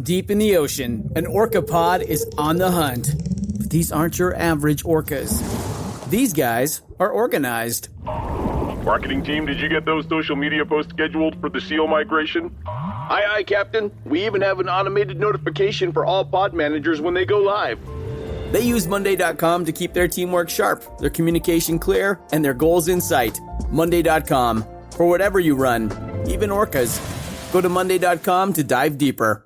Deep in the ocean, an orca pod is on the hunt. But these aren't your average orcas. These guys are organized. Marketing team, did you get those social media posts scheduled for the SEAL migration? Aye, Captain. We even have an automated notification for all pod managers when they go live. They use Monday.com to keep their teamwork sharp, their communication clear, and their goals in sight. Monday.com. For whatever you run, even orcas. Go to Monday.com to dive deeper.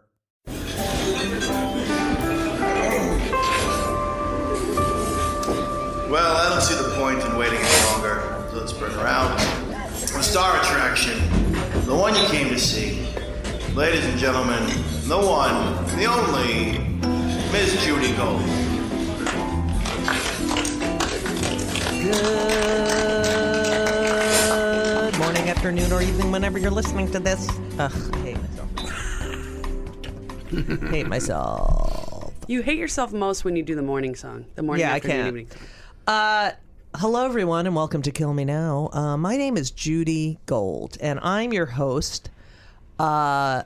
Well, I don't see the point in waiting any longer, so let's bring her out. The star attraction, the one you came to see. Ladies and gentlemen, the one, the only, Miss Judy Gold. Good morning, afternoon, or evening, whenever you're listening to this. Ugh, I hate myself. Hate myself. You hate yourself most when you do the morning song. The morning, afternoon, evening song. Hello, everyone, and welcome to Kill Me Now. My name is Judy Gold, and I'm your host. I'm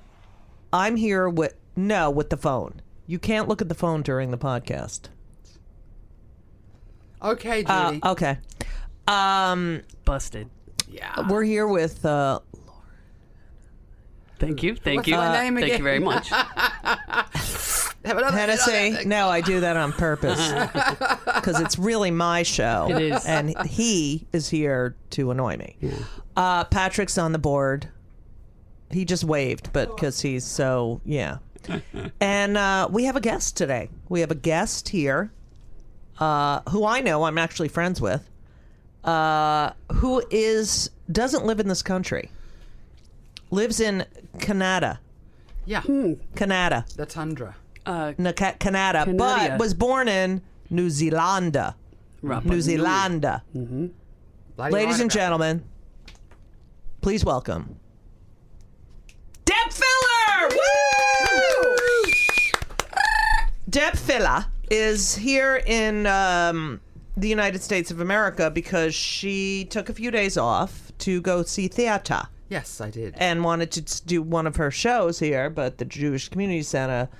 here with the phone. You can't look at the phone during the podcast. Okay, Judy. Okay. Busted. Yeah. We're here with Laura. Thank you. What's my name Thank again? you very much. Hennessy. No, I do that on purpose because it's really my show. It is. And he is here to annoy me. Yeah. Patrick's on the board. He just waved, but because he's so, yeah. And we have a guest today. We have a guest here who I know I'm actually friends with, who doesn't live in this country. Lives in Canada. Yeah. Canada. The tundra. Canada, but was born in New Zealand. New Zealand. Mm-hmm. Ladies and gentlemen, please welcome Deb Filler! Woo! Deb Filler is here in the United States of America because she took a few days off to go see theater. Yes, I did. And wanted to do one of her shows here, but the Jewish Community Center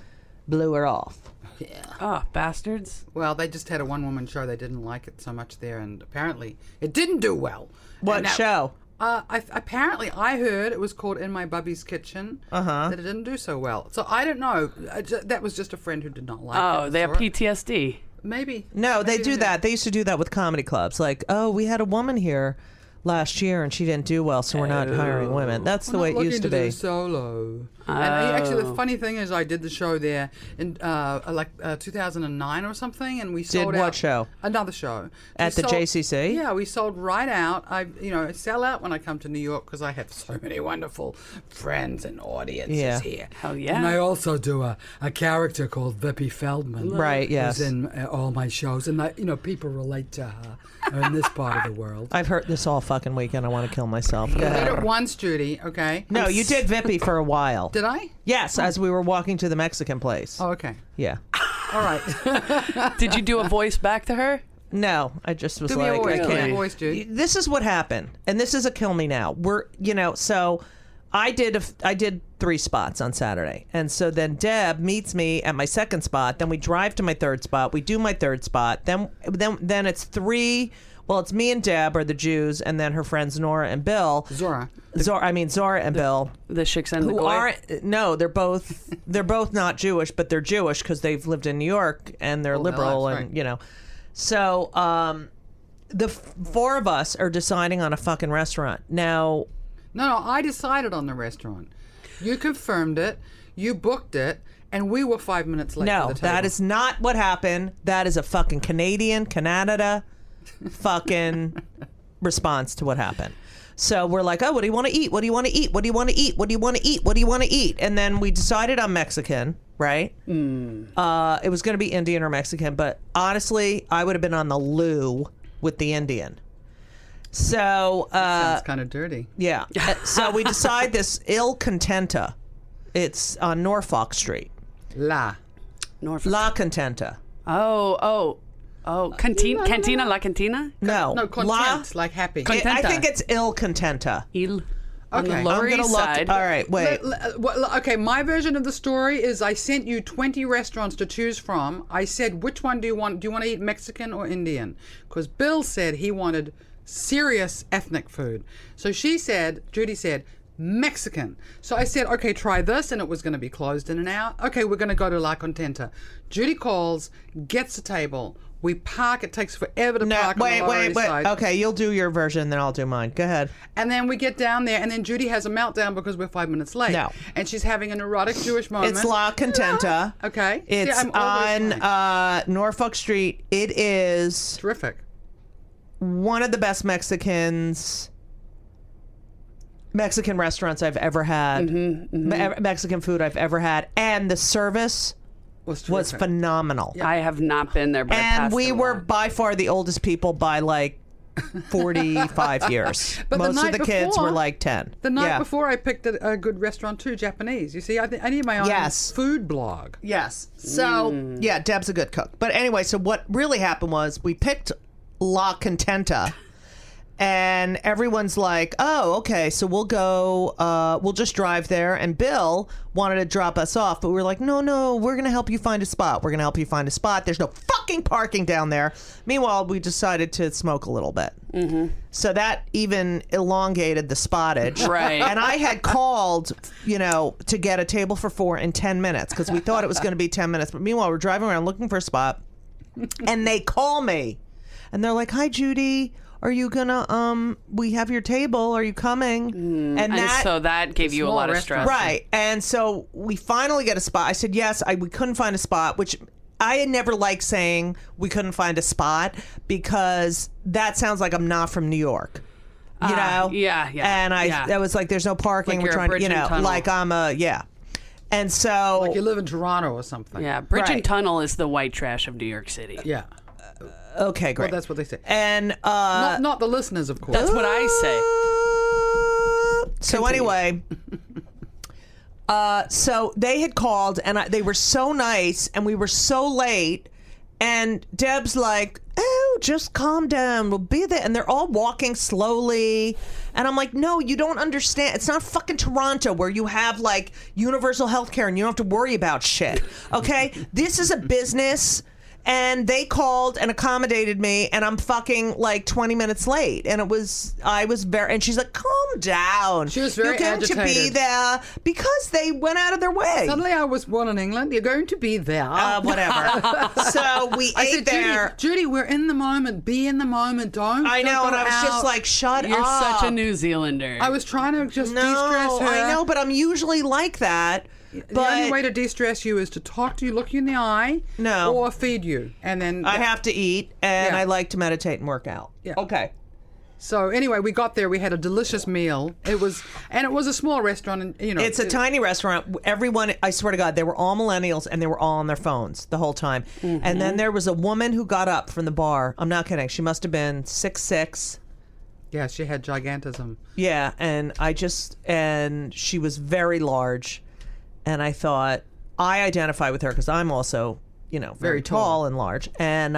blew her off. Yeah. Oh, bastards. Well, they just had a one-woman show. They didn't like it so much there, and apparently it didn't do well. What show? Apparently, I heard it was called In My Bubby's Kitchen. That it didn't do so well. So I don't know. That was just a friend who did not like it. Oh, they have PTSD. Maybe. No, they do that. They used to do that with comedy clubs. Like, oh, we had a woman here last year and she didn't do well, so we're not hiring women. That's the way it used to be. Do solo. And actually, the funny thing is, I did the show there in 2009 or something, and we sold out. Did what show? Another show at the JCC. Yeah, we sold right out. I sell out when I come to New York because I have so many wonderful friends and audiences here. Hell yeah! And I also do a character called Vippy Feldman. Right. Yes. Who's in all my shows, and people relate to her in this part of the world. I've heard this all fucking weekend. I want to kill myself. Go I did ahead. it once, Judy. Okay. No, you did Vippy for a while. Did I? Yes, as we were walking to the Mexican place. Oh, okay. Yeah. All right. Did you do a voice back to her? No, I just was Do me a like, voice. I Do me a can't. voice, Judy. This is what happened, and this is a kill me now. So I did 3 spots on Saturday, and so then Deb meets me at my second spot. Then we drive to my third spot. We do my third spot. Then it's 3. Well, it's me and Deb are the Jews, and then her friends Nora and Bill. Zora and Bill. The chicks and the Who goy? aren't? No, they're both not Jewish, but they're Jewish because they've lived in New York and they're liberal, and right. So the 4 of us are deciding on a fucking restaurant now. No, I decided on the restaurant. You confirmed it. You booked it. And we were 5 minutes late. No, to the table. that is not what happened. That is a fucking Canada fucking response to what happened. So we're like, oh, what do you want to eat? What do you want to eat? What do you want to eat? What do you want to eat? What do you want to eat? And then we decided on Mexican, right? It was going to be Indian or Mexican, but honestly, I would have been on the loo with the Indian. So sounds kind of dirty. Yeah. So we decide this Il Contenta. It's on Norfolk Street. La Contenta. Oh, Cantina, La Cantina? No, content, like happy. I think it's Il Contenta. Il. On the Okay. Lower I'm gonna East look. Side. All right, wait. Okay, my version of the story is I sent you 20 restaurants to choose from. I said, which one do you want? Do you want to eat Mexican or Indian? Because Bill said he wanted serious ethnic food. So Judy said, Mexican. So I said, okay, try this, and it was going to be closed in an hour. Okay, we're going to go to La Contenta. Judy calls, gets a table. We park. It takes forever to park on the Lower East Side. Okay, you'll do your version, then I'll do mine. Go ahead. And then we get down there, and then Judy has a meltdown because we're 5 minutes late. No. And she's having an erotic Jewish moment. It's La Contenta. Okay. It's See, I'm always on right. Norfolk Street. It is Terrific. one of the best Mexican restaurants I've ever had. Mexican food I've ever had. And the service was phenomenal. I have not been there, but I And passed we it were along. by far the oldest people by like 45 years. But the Most of night the kids before- were like 10. The night Yeah. before, I picked a good restaurant too, Japanese. You see, I need my own Yes. food blog. Yes. So, yeah, Deb's a good cook. But anyway, so what really happened was we picked La Contenta. And everyone's like, oh, okay, so we'll go, we'll just drive there. And Bill wanted to drop us off, but we were like, no, we're going to help you find a spot. We're going to help you find a spot. There's no fucking parking down there. Meanwhile, we decided to smoke a little bit. Mm-hmm. So that even elongated the spottage. Right. And I had called, to get a table for 4 in 10 minutes because we thought it was going to be 10 minutes. But meanwhile, we're driving around looking for a spot. And they call me. And they're like, hi, Judy. Are you gonna, we have your table. Are you coming? And so that gave you a lot of stress. Right. And so we finally get a spot. I said, yes, we couldn't find a spot, which I had never liked saying we couldn't find a spot because that sounds like I'm not from New York. You know? Yeah. And I was like, there's no parking. Like We're you're a trying bridge and tunnel. like I'm And so. Like you live in Toronto or something. Yeah, Bridge Right. and Tunnel is the white trash of New York City. Yeah. Okay, great. Well, that's what they say. And Not the listeners, of course. That's what I say. So anyway, so they had called and they were so nice and we were so late and Deb's like, oh, just calm down. We'll be there. And they're all walking slowly. And I'm like, no, you don't understand. It's not fucking Toronto where you have like universal health care and you don't have to worry about shit. Okay? This is a business. And they called and accommodated me, and I'm fucking like 20 minutes late. And I was very, and she's like, calm down. She was very You're going to be agitated. there because they went out of their way. Suddenly I was born in England. You're going to be there. Whatever. So we I ate said, there. Judy, we're in the moment. Be in the moment. Don't. I know, don't and go I was just out. like, shut You're up. such a New Zealander. I was trying to just de-stress No, her. I know, but I'm usually like that. The only way to de-stress you is to talk to you, look you in the eye, No. or feed you, and then I have to eat, and Yeah. I like to meditate and work out. Yeah. Okay. So anyway, we got there. We had a delicious meal. It was a small restaurant, and It's a tiny restaurant. Everyone, I swear to God, they were all millennials and they were all on their phones the whole time. Mm-hmm. And then there was a woman who got up from the bar. I'm not kidding. She must have been 6'6". Yeah, she had gigantism. Yeah, and she was very large. And I thought, I identify with her because I'm also, very tall and large. And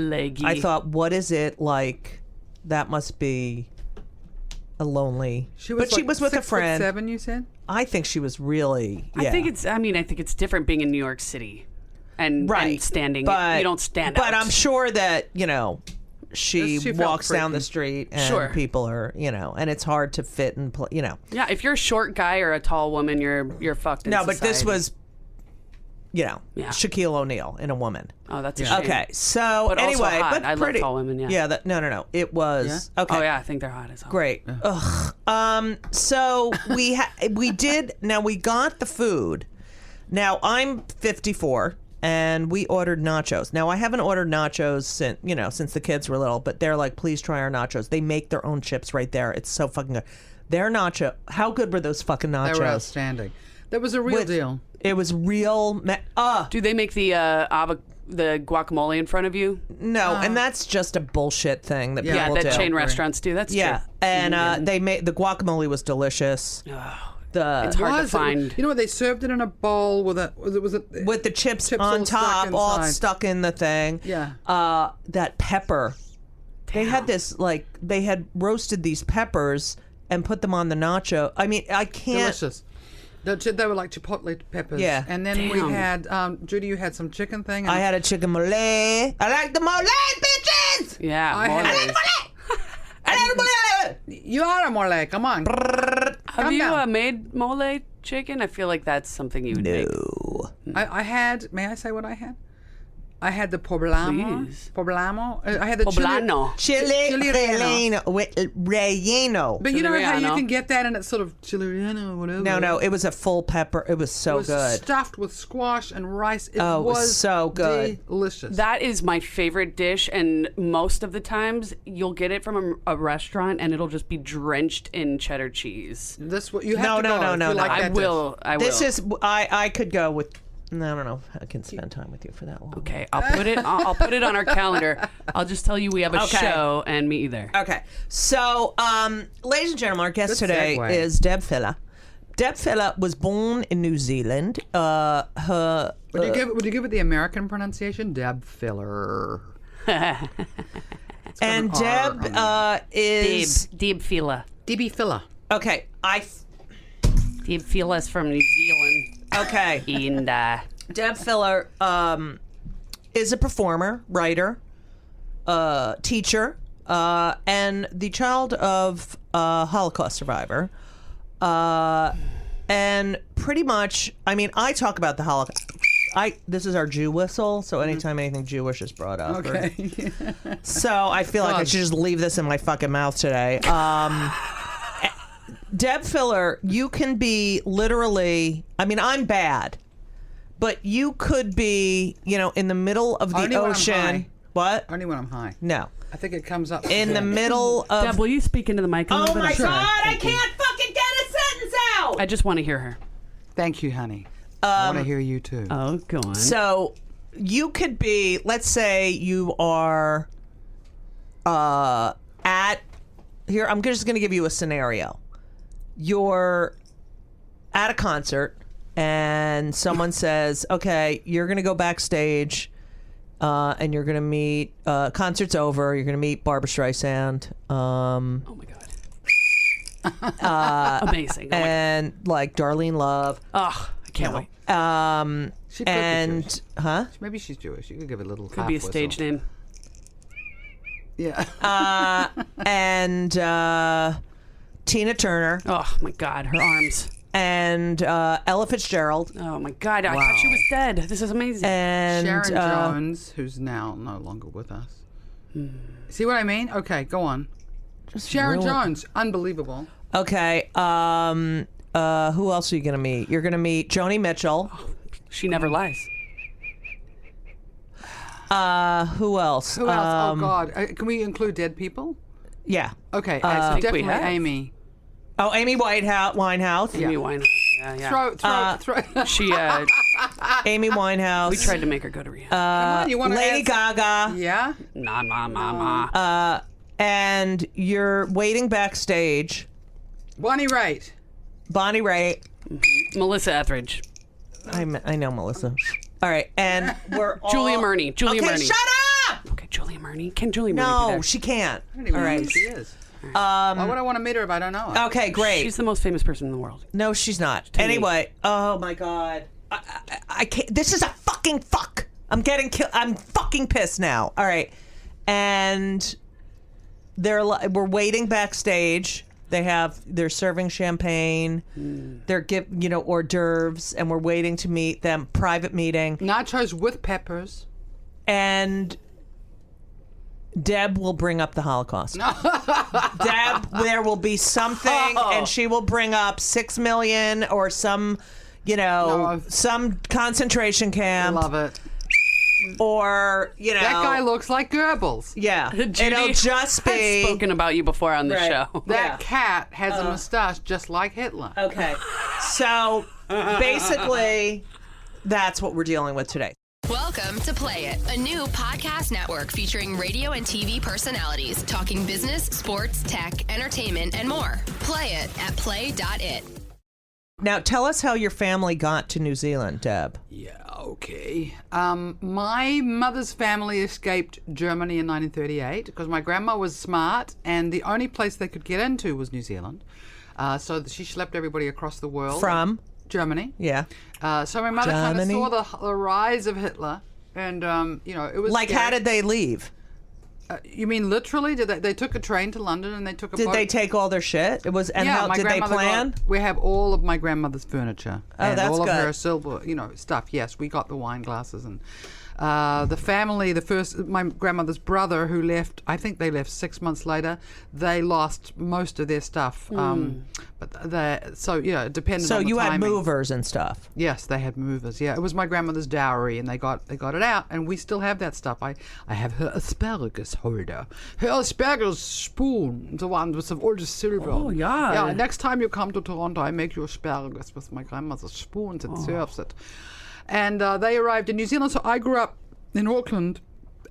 Leggy. I thought, what is it like? That must be a lonely. She was but she was with a friend. 6'7", you said? I think she was really. I think it's different being in New York City and standing. But, you don't stand out. But I'm sure that, she She felt walks down freaky. the street and Sure. people are, and it's hard to fit and play, Yeah, if you're a short guy or a tall woman, you're fucked in No, but this society. was, Shaquille O'Neal in a woman. Oh, that's a shame. Okay, so But also anyway, hot. but I love pretty, tall women, yeah. Yeah, no. It was okay. Oh, yeah, I think they're hot as hell. Great. Ugh. So we did. Now we got the food. Now I'm 54, and we ordered nachos. Now I haven't ordered nachos since the kids were little, but they're like, please try our nachos. They make their own chips right there. It's so fucking good. Their nacho. How good were those fucking nachos? They were outstanding. That was a real deal. It was real. Do they make the guacamole in front of you? No, and that's just a bullshit thing that Yeah, people that do. chain restaurants do. That's Yeah, true. and they made the guacamole was delicious. It's hard to find. You know what? They served it in a bowl with With the chips on all stuck top, all inside. stuck in the thing. Yeah. That pepper. They had this they had roasted these peppers and put them on the nacho. I mean, I can't. Delicious. They were like chipotle peppers. Yeah. And then we had, Judy, you had some chicken thing. And I had a chicken mole. I like the mole, bitches! Yeah. I moles. had- You are a mole. Come on. Have you down. made mole chicken? I feel like that's something you would make. I had, may I say what I had? I had the poblano. Please. Poblano. I had the Poblano. Chili Chili relleno. Relleno. But you know how you Chili can get that and it's sort of chili relleno or whatever. No, it was a full pepper. It was so It was good. stuffed with squash and rice. It Oh, it was so good. Delicious. That is my favorite dish, and most of the times you'll get it from a restaurant, and it'll just be drenched in cheddar cheese. This what you have No, to no, go no, if no, you no. like I that will. I will. This is I could go with. No, I don't know. I can spend time with you for that long. Okay, I'll put it. I'll put it on our calendar. I'll just tell you we have a Okay. show, and me either. Okay. So, ladies and gentlemen, our guest Good today segue. is Deb Filler. Deb Filler was born in New Zealand. Her Would you give it the American pronunciation? Deb Filler. and R Deb on is Deb Filler. DB Filler. okay. Deb Filler's from New Zealand. Okay. And Deb Filler is a performer, writer, teacher, and the child of a Holocaust survivor. And pretty much, I mean, I talk about the Holocaust. This is our Jew whistle, so anytime anything Jewish is brought up. Okay. So I feel like I should just leave this in my fucking mouth today. Deb Filler, you can be literally, I mean, I'm bad, but you could be, in the middle of the Only when I'm ocean. high. What? Only when I'm high. No. I think it comes up In the middle of. Deb, will you speak into the mic a little Oh bit? my I'm sorry. God, I can't fucking get a sentence out! I just want to hear her. Thank you, honey. I want to hear you too. Oh, go on. So you could be, let's say you are at, here, I'm just going to give you a scenario. You're at a concert and someone says, okay, you're going to go backstage and you're going to meet, concert's over, you're going to meet Barbra Streisand. Oh my God. Amazing. Oh, And like Darlene Love. I can't wait. She could be And, Jewish. huh? Maybe she's Jewish. You could give it a little. Could be a stage name. Yeah. And Tina Turner. Oh my God, her arms. And Ella Fitzgerald. Oh my God, I thought she was dead. This is amazing. And Sharon Jones, who's now no longer with us. See what I mean? Okay, go on. Sharon Jones, unbelievable. Okay. Who else are you gonna meet? You're gonna meet Joni Mitchell. She never lies. Who else? Who else? Oh God, can we include dead people? Yeah. Okay, I so think we definitely have. Amy. Oh, Amy Winehouse. Amy Winehouse. Yeah. Throw. She. Amy Winehouse. We tried to make her go to Rihanna. Come on, you want to Lady Gaga. Yeah. Nah. And you're waiting backstage. Bonnie Raitt. Bonnie Raitt. Melissa Etheridge. I know Melissa. All right, and we're all... Julia Murney. Julia okay, Murney. shut up! Okay, Julia Murney. Can Julia Murney be No, there? she can't. I don't even All know right. who she is. Why would I want to meet her if I don't know her? Okay, great. She's the most famous person in the world. No, she's not. Anyway, oh my God, I can't. This is a fucking fuck. I'm getting killed. I'm fucking pissed now. All right, and we're waiting backstage. They're serving champagne. They're hors d'oeuvres, and we're waiting to meet them. Private meeting. Nachos with peppers. And Deb will bring up the Holocaust. Deb, there will be something, and she will bring up 6 million or some, some concentration camp. Love it. Or, That guy looks like Goebbels. Yeah. Judy It'll just has be. spoken about you before on the Right. show. That cat has a mustache just like Hitler. Okay. So basically, that's what we're dealing with today. Welcome to Play It, a new podcast network featuring radio and TV personalities talking business, sports, tech, entertainment, and more. Play it at play.it. Now, tell us how your family got to New Zealand, Deb. Yeah, okay. My mother's family escaped Germany in 1938 because my grandma was smart and the only place they could get into was New Zealand. So she schlepped everybody across the world. From? Germany. Yeah. So my mother kind of saw the rise of Hitler and, it was Like, scary. how did they leave? You mean literally? Did they took a train to London and they took a boat? Did they take all their shit? How my did they grandmother plan? we have all of my grandmother's furniture. Oh, and that's all good. of her silver, stuff. Yes, we got the wine glasses and the family. My grandmother's brother who left. I think they left 6 months later. They lost most of their stuff. It depended. So on the you had timing. movers and stuff. Yes, they had movers. Yeah, it was my grandmother's dowry, and they got it out, and we still have that stuff. I have her asparagus holder, her asparagus spoon, the one with all the silver. Oh, yeah. Yeah. Next time you come to Toronto, I make you asparagus with my grandmother's spoons and serves it. And they arrived in New Zealand, so I grew up in Auckland.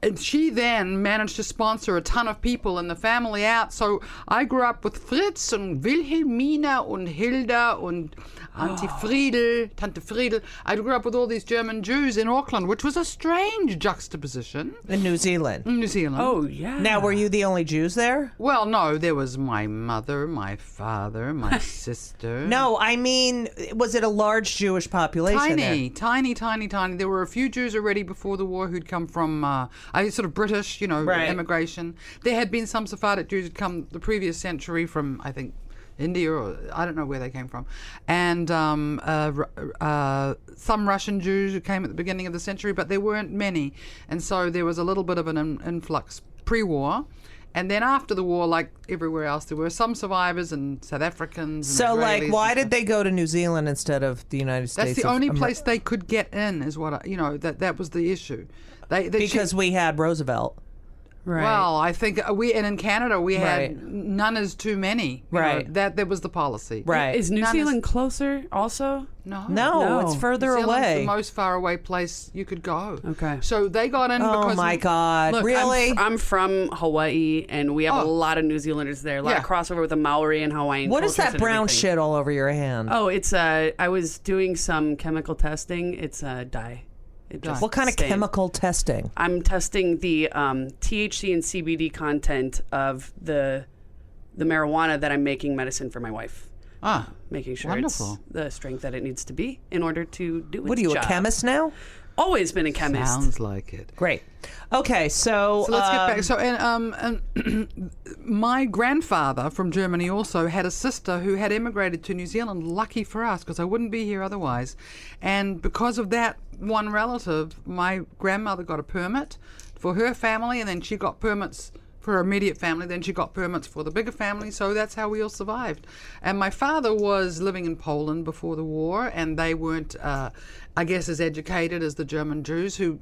And she then managed to sponsor a ton of people in the family out. So I grew up with Fritz and Wilhelmina and Hilda and Auntie Friedel, Tante Friedel. I grew up with all these German Jews in Auckland, which was a strange juxtaposition. In New Zealand. In New Zealand. Oh, yeah. Now, were you the only Jews there? Well, no, there was my mother, my father, my sister. No, I mean, was it a large Jewish population there? Tiny. There were a few Jews already before the war who'd come from sort of British, Right. immigration. There had been some Sephardic Jews who'd come the previous century from, I think, India, or I don't know where they came from, and some Russian Jews who came at the beginning of the century, but there weren't many, and so there was a little bit of an influx pre-war. And then after the war, like everywhere else, there were some survivors and South Africans. And So, Israelis why and did they go to New Zealand instead of the United States? That's the only place they could get in, is what that was the issue. Because we had Roosevelt. Right. Well, I think and in Canada we had Right. none is too many. You Right. know, that was the policy. Right. Is New None Zealand closer also? No. No, it's further New Zealand's away. the most far away place you could go. Okay. So they got in Oh because my God! Look, Really? I'm from Hawaii, and we have a Oh. lot of New Zealanders there. A lot of Yeah. crossover with the Maori and Hawaiian. What is cultures that and brown everything. shit all over your hand? Oh, it's I was doing some chemical testing. It's a dye. It just What kind of stained. chemical testing? I'm testing the THC and CBD content of the marijuana that I'm making medicine for my wife. Making sure wonderful. it's the strength that it needs to be in order to do its What are you, job. a chemist now? Always been a chemist. Sounds like it. Great. Okay, so So let's get back. So, and my grandfather from Germany also had a sister who had immigrated to New Zealand. Lucky for us, because I wouldn't be here otherwise. And because of that one relative, my grandmother got a permit for her family, and then she got permits for her immediate family. Then she got permits for the bigger family. So that's how we all survived. And my father was living in Poland before the war, and they weren't, I guess, as educated as the German Jews, who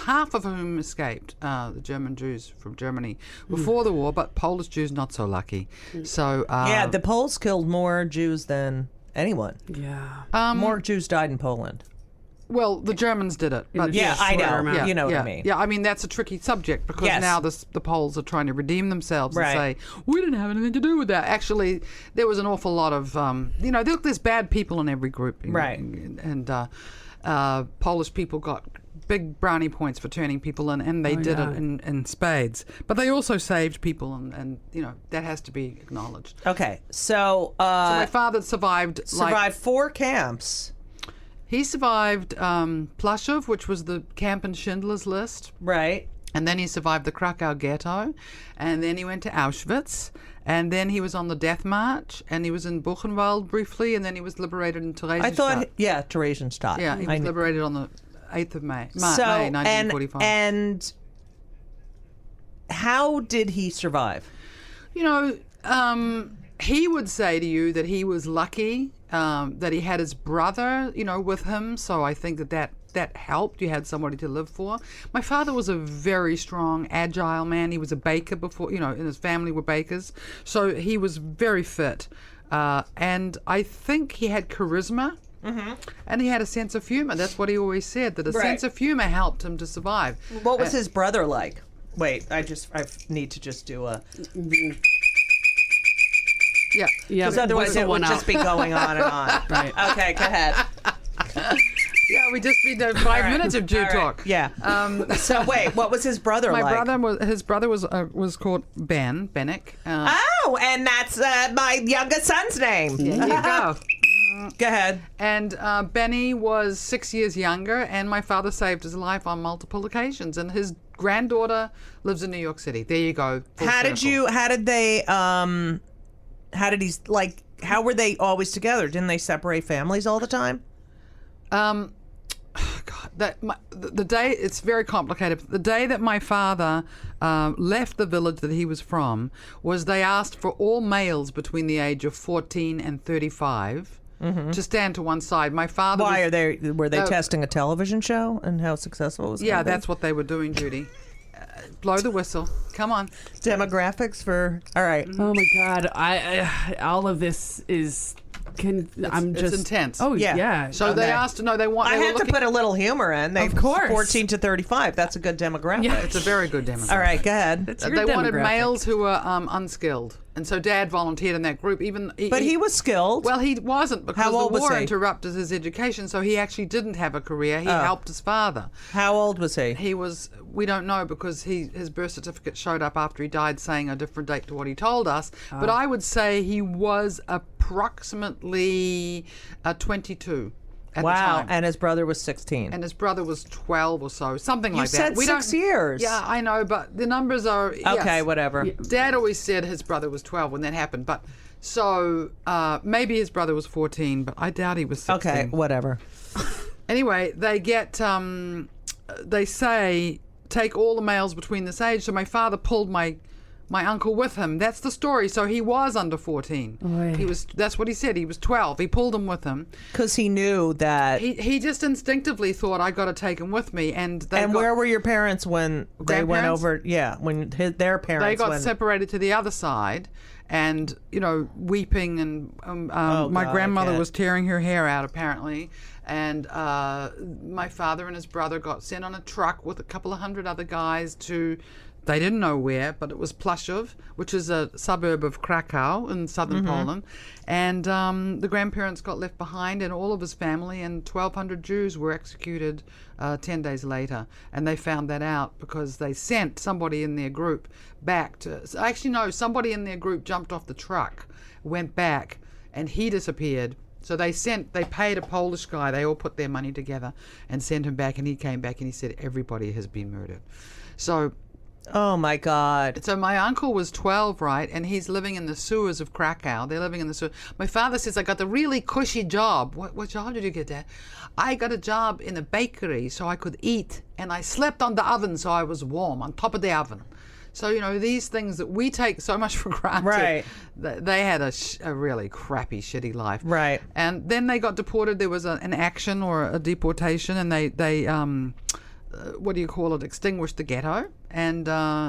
half of whom escaped, the German Jews from Germany before the war, but Polish Jews not so lucky. So yeah, the Poles killed more Jews than anyone. Yeah. More Jews died in Poland. well, the Germans did it. But Yeah, I know. amount. You know what yeah, I mean. Yeah, I mean, that's a tricky subject because Yes. now the Poles are trying to redeem themselves Right. and say, we didn't have anything to do with that. Actually, there was an awful lot of, there's bad people in every group. Right. And Polish people got big brownie points for turning people in, and they did it in spades. But they also saved people, and that has to be acknowledged. Okay, so So my father survived. survived 4 camps. He survived Plaszow, which was the camp in Schindler's List. Right. And then he survived the Krakow ghetto. And then he went to Auschwitz. And then he was on the Death March. And he was in Buchenwald briefly. And then he was liberated in Theresienstadt. I thought, Theresienstadt. Yeah, he was liberated on the 8th of May, May So, 1945. and how did he survive? He would say to you that he was lucky, that he had his brother, with him. So I think that helped. You had somebody to live for. My father was a very strong, agile man. He was a baker before, and his family were bakers. So he was very fit. And I think he had charisma. Mm-hmm. And he had a sense of humor. That's what he always said, that a sense of humor helped him to survive. What was his brother like? Wait, I need to just do a... Yeah. Yeah, Because otherwise it would just be going on and on. Right. Okay, go ahead. Yeah, we just need 5 minutes of Jew talk. Yeah. So wait, what was his brother like? His brother was called Bennick. Oh, and that's my youngest son's name. There you go. Go ahead. And Benny was 6 years younger, and my father saved his life on multiple occasions. And his granddaughter lives in New York City. There you go. How were they always together? Didn't they separate families all the time? The day, it's very complicated. The day that my father left the village that he was from was they asked for all males between the age of 14 and 35 to stand to one side. My father were they testing a television show and how successful it was? Yeah, that's what they were doing, Judy. Blow the whistle. Come on. Demographics for, all right. Oh my God. I all of this is... It's intense. Oh yeah. So they asked to know. I had to put a little humor in. Of course. 14 to 35. That's a good demographic. Yeah. It's a very good demographic. All right, go ahead. They wanted males who were unskilled, and so Dad volunteered in that group. But he was skilled. Well, he wasn't because How old the war was he? interrupted his education, so he actually didn't have a career. He helped his father. How old was he? He was. We don't know because his birth certificate showed up after he died, saying a different date to what he told us. But I would say he was approximately 22 at the time. And his brother was 16. And his brother was 12 or so, something like that. You said 6 years. Yeah, I know, but the numbers are... Okay, yes. whatever. Dad always said his brother was 12 when that happened, but so maybe his brother was 14, but I doubt he was 16. Okay, whatever. Anyway, they get... they say, take all the males between this age, so my father pulled my uncle with him. That's the story. So he was under 14. Oy. That's what he said. He was 12. He pulled him with him. Because he knew that... He just instinctively thought, I got to take him with me. And where were your parents when they went over... Yeah, when their parents They got separated to the other side and, weeping. And my grandmother was tearing her hair out, apparently. And my father and his brother got sent on a truck with a couple of hundred other guys to... They didn't know where, but it was Plaszów, which is a suburb of Krakow in southern Poland. And the grandparents got left behind, and all of his family, and 1,200 Jews were executed 10 days later. And they found that out because they sent somebody in their group back to... Actually, no, somebody in their group jumped off the truck, went back, and he disappeared. So they paid a Polish guy, they all put their money together and sent him back, and he came back and he said, everybody has been murdered. So... Oh, my God. So my uncle was 12, right? And he's living in the sewers of Krakow. They're living in the sewers. My father says, I got the really cushy job. What job did you get, Dad? I got a job in a bakery so I could eat. And I slept on the oven so I was warm, on top of the oven. So, these things that we take so much for granted. Right. They had a really crappy, shitty life. Right. And then they got deported. There was an action or a deportation, and they what do you call it, extinguished the ghetto, and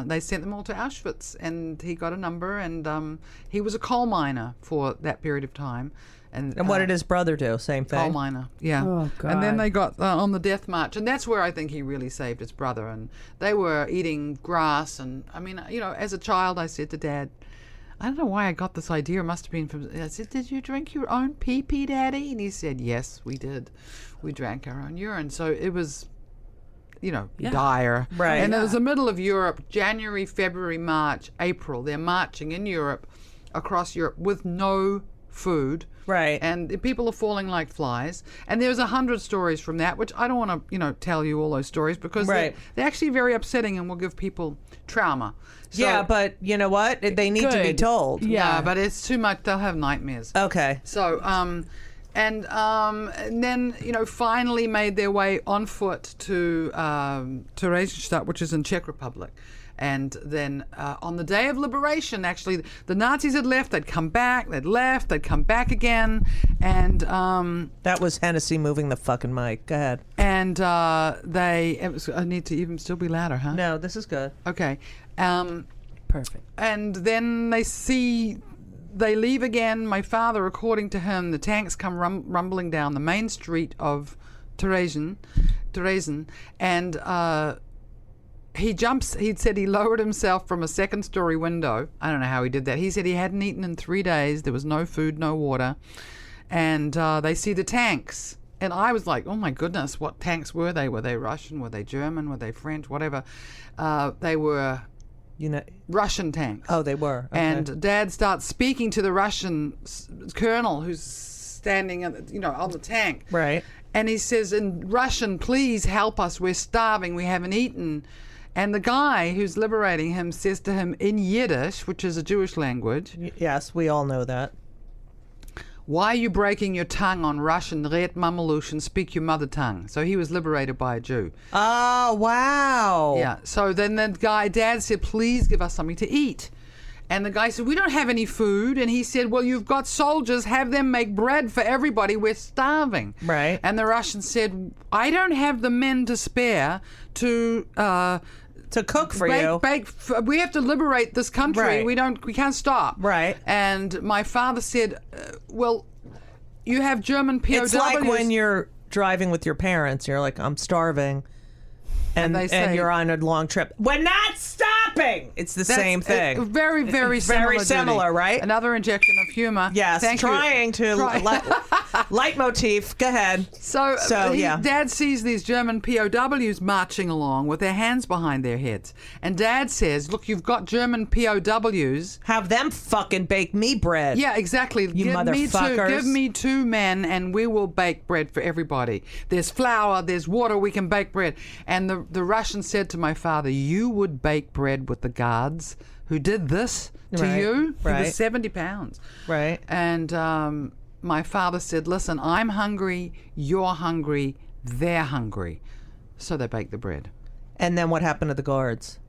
they sent them all to Auschwitz, and he got a number, and he was a coal miner for that period of time. And what did his brother do? Same thing? Coal miner, yeah. Oh, God. And then they got on the death march, and that's where I think he really saved his brother, and they were eating grass, and I mean, as a child I said to Dad, I don't know why I got this idea, it must have been from, I said, did you drink your own pee-pee, Daddy? And he said, yes, we did. We drank our own urine. So it was... dire. Right. And it was the middle of Europe, January, February, March, April. They're marching in Europe, across Europe, with no food. Right. And the people are falling like flies. And there's 100 stories from that, which I don't want to, tell you all those stories because they're actually very upsetting and will give people trauma. So, yeah, but you know what? They need to be told. Yeah, but it's too much. They'll have nightmares. Okay. So, and then, finally made their way on foot to Theresienstadt, which is in Czech Republic. And then on the day of liberation, actually, the Nazis had left, they'd come back, they'd left, they'd come back again. And that was Hennessy moving the fucking mic. Go ahead. And I need to even still be louder, huh? No, this is good. Okay. Perfect. And then they leave again. My father, according to him, the tanks come rumbling down the main street of Theresienstadt, and he said he lowered himself from a second-story window. I don't know how he did that. He said he hadn't eaten in 3 days. There was no food, no water. And they see the tanks. And I was like, oh, my goodness, what tanks were they? Were they Russian? Were they German? Were they French? Whatever. They were Russian tanks. Oh, they were. Okay. And Dad starts speaking to the Russian colonel who's standing on the tank. Right. And he says in Russian, please help us. We're starving. We haven't eaten. And the guy who's liberating him says to him in Yiddish, which is a Jewish language. Yes, we all know that. Why are you breaking your tongue on Russian? Red Mamelush and speak your mother tongue. So he was liberated by a Jew. Oh, wow. Yeah. So then the Dad said, please give us something to eat. And the guy said, we don't have any food. And he said, well, you've got soldiers. Have them make bread for everybody. We're starving. Right. And the Russian said, I don't have the men to spare to cook for you. We have to liberate this country. Right. We can't stop. Right. And my father said, well, you have German POWs. It's like when you're driving with your parents. You're like, I'm starving. And they say, you're on a long trip. We're not stopping. It's the same thing. Very, very similar. Very similar, Judy. right? Another injection of humor. Yes. Thank trying you. to leitmotif. Go ahead. So yeah. Dad sees these German POWs marching along with their hands behind their heads, and Dad says, "Look, you've got German POWs. Have them fucking bake me bread." Yeah, exactly. You motherfuckers. Give me 2 men, and we will bake bread for everybody. There's flour, there's water. We can bake bread. And the Russian said to my father, "You would bake bread with the guards who did this to you." He was 70 pounds. Right. And my father said, "Listen, I'm hungry. You're hungry. They're hungry." So they baked the bread. And then what happened to the guards?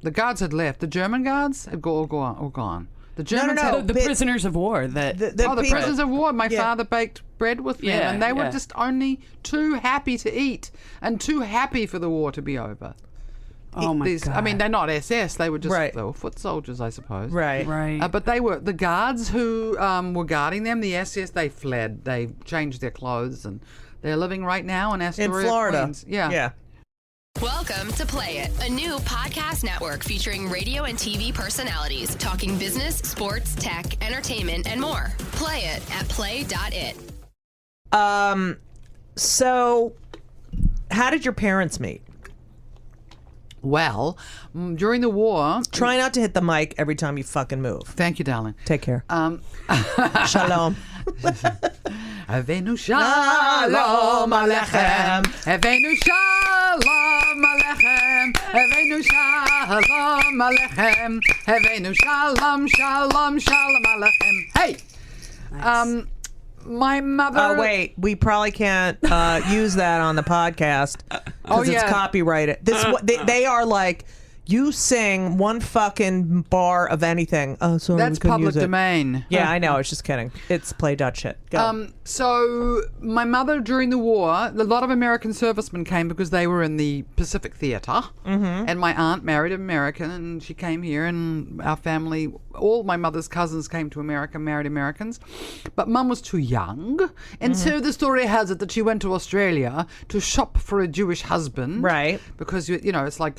The guards had left. The German guards had all gone. The Germans the prisoners of war. The prisoners of war. My father baked bread with them, and they were just only too happy to eat and too happy for the war to be over. Oh my God! I mean, they're not SS. They were just Right. they were foot soldiers, I suppose. Right. Right. But they were the guards who were guarding them. The SS. They fled. They changed their clothes, and they're living right now in Astoria, In Florida. Queens. Yeah. Welcome to Play It, a new podcast network featuring radio and TV personalities talking business, sports, tech, entertainment, and more. Play it at play.it. So how did your parents meet? Well, during the war. Try not to hit the mic every time you fucking move. Thank you, darling. Take care. Shalom. Avenu shalom alechem. Avenu shalom alechem. Avenu shalom alechem. Avenu shalom shalom shalom alechem. Hey. Nice. My mother. Oh wait, we probably can't use that on the podcast because it's copyrighted. They are like, you sing one fucking bar of anything. Oh, so that's public domain. Yeah, I know. I was just kidding. It's play.shit. Go. So my mother during the war, a lot of American servicemen came because they were in the Pacific Theater, and my aunt married an American, and she came here, and our family, all my mother's cousins came to America, married Americans, but Mum was too young, and so the story has it that she went to Australia to shop for a Jewish husband, right? Because you know it's like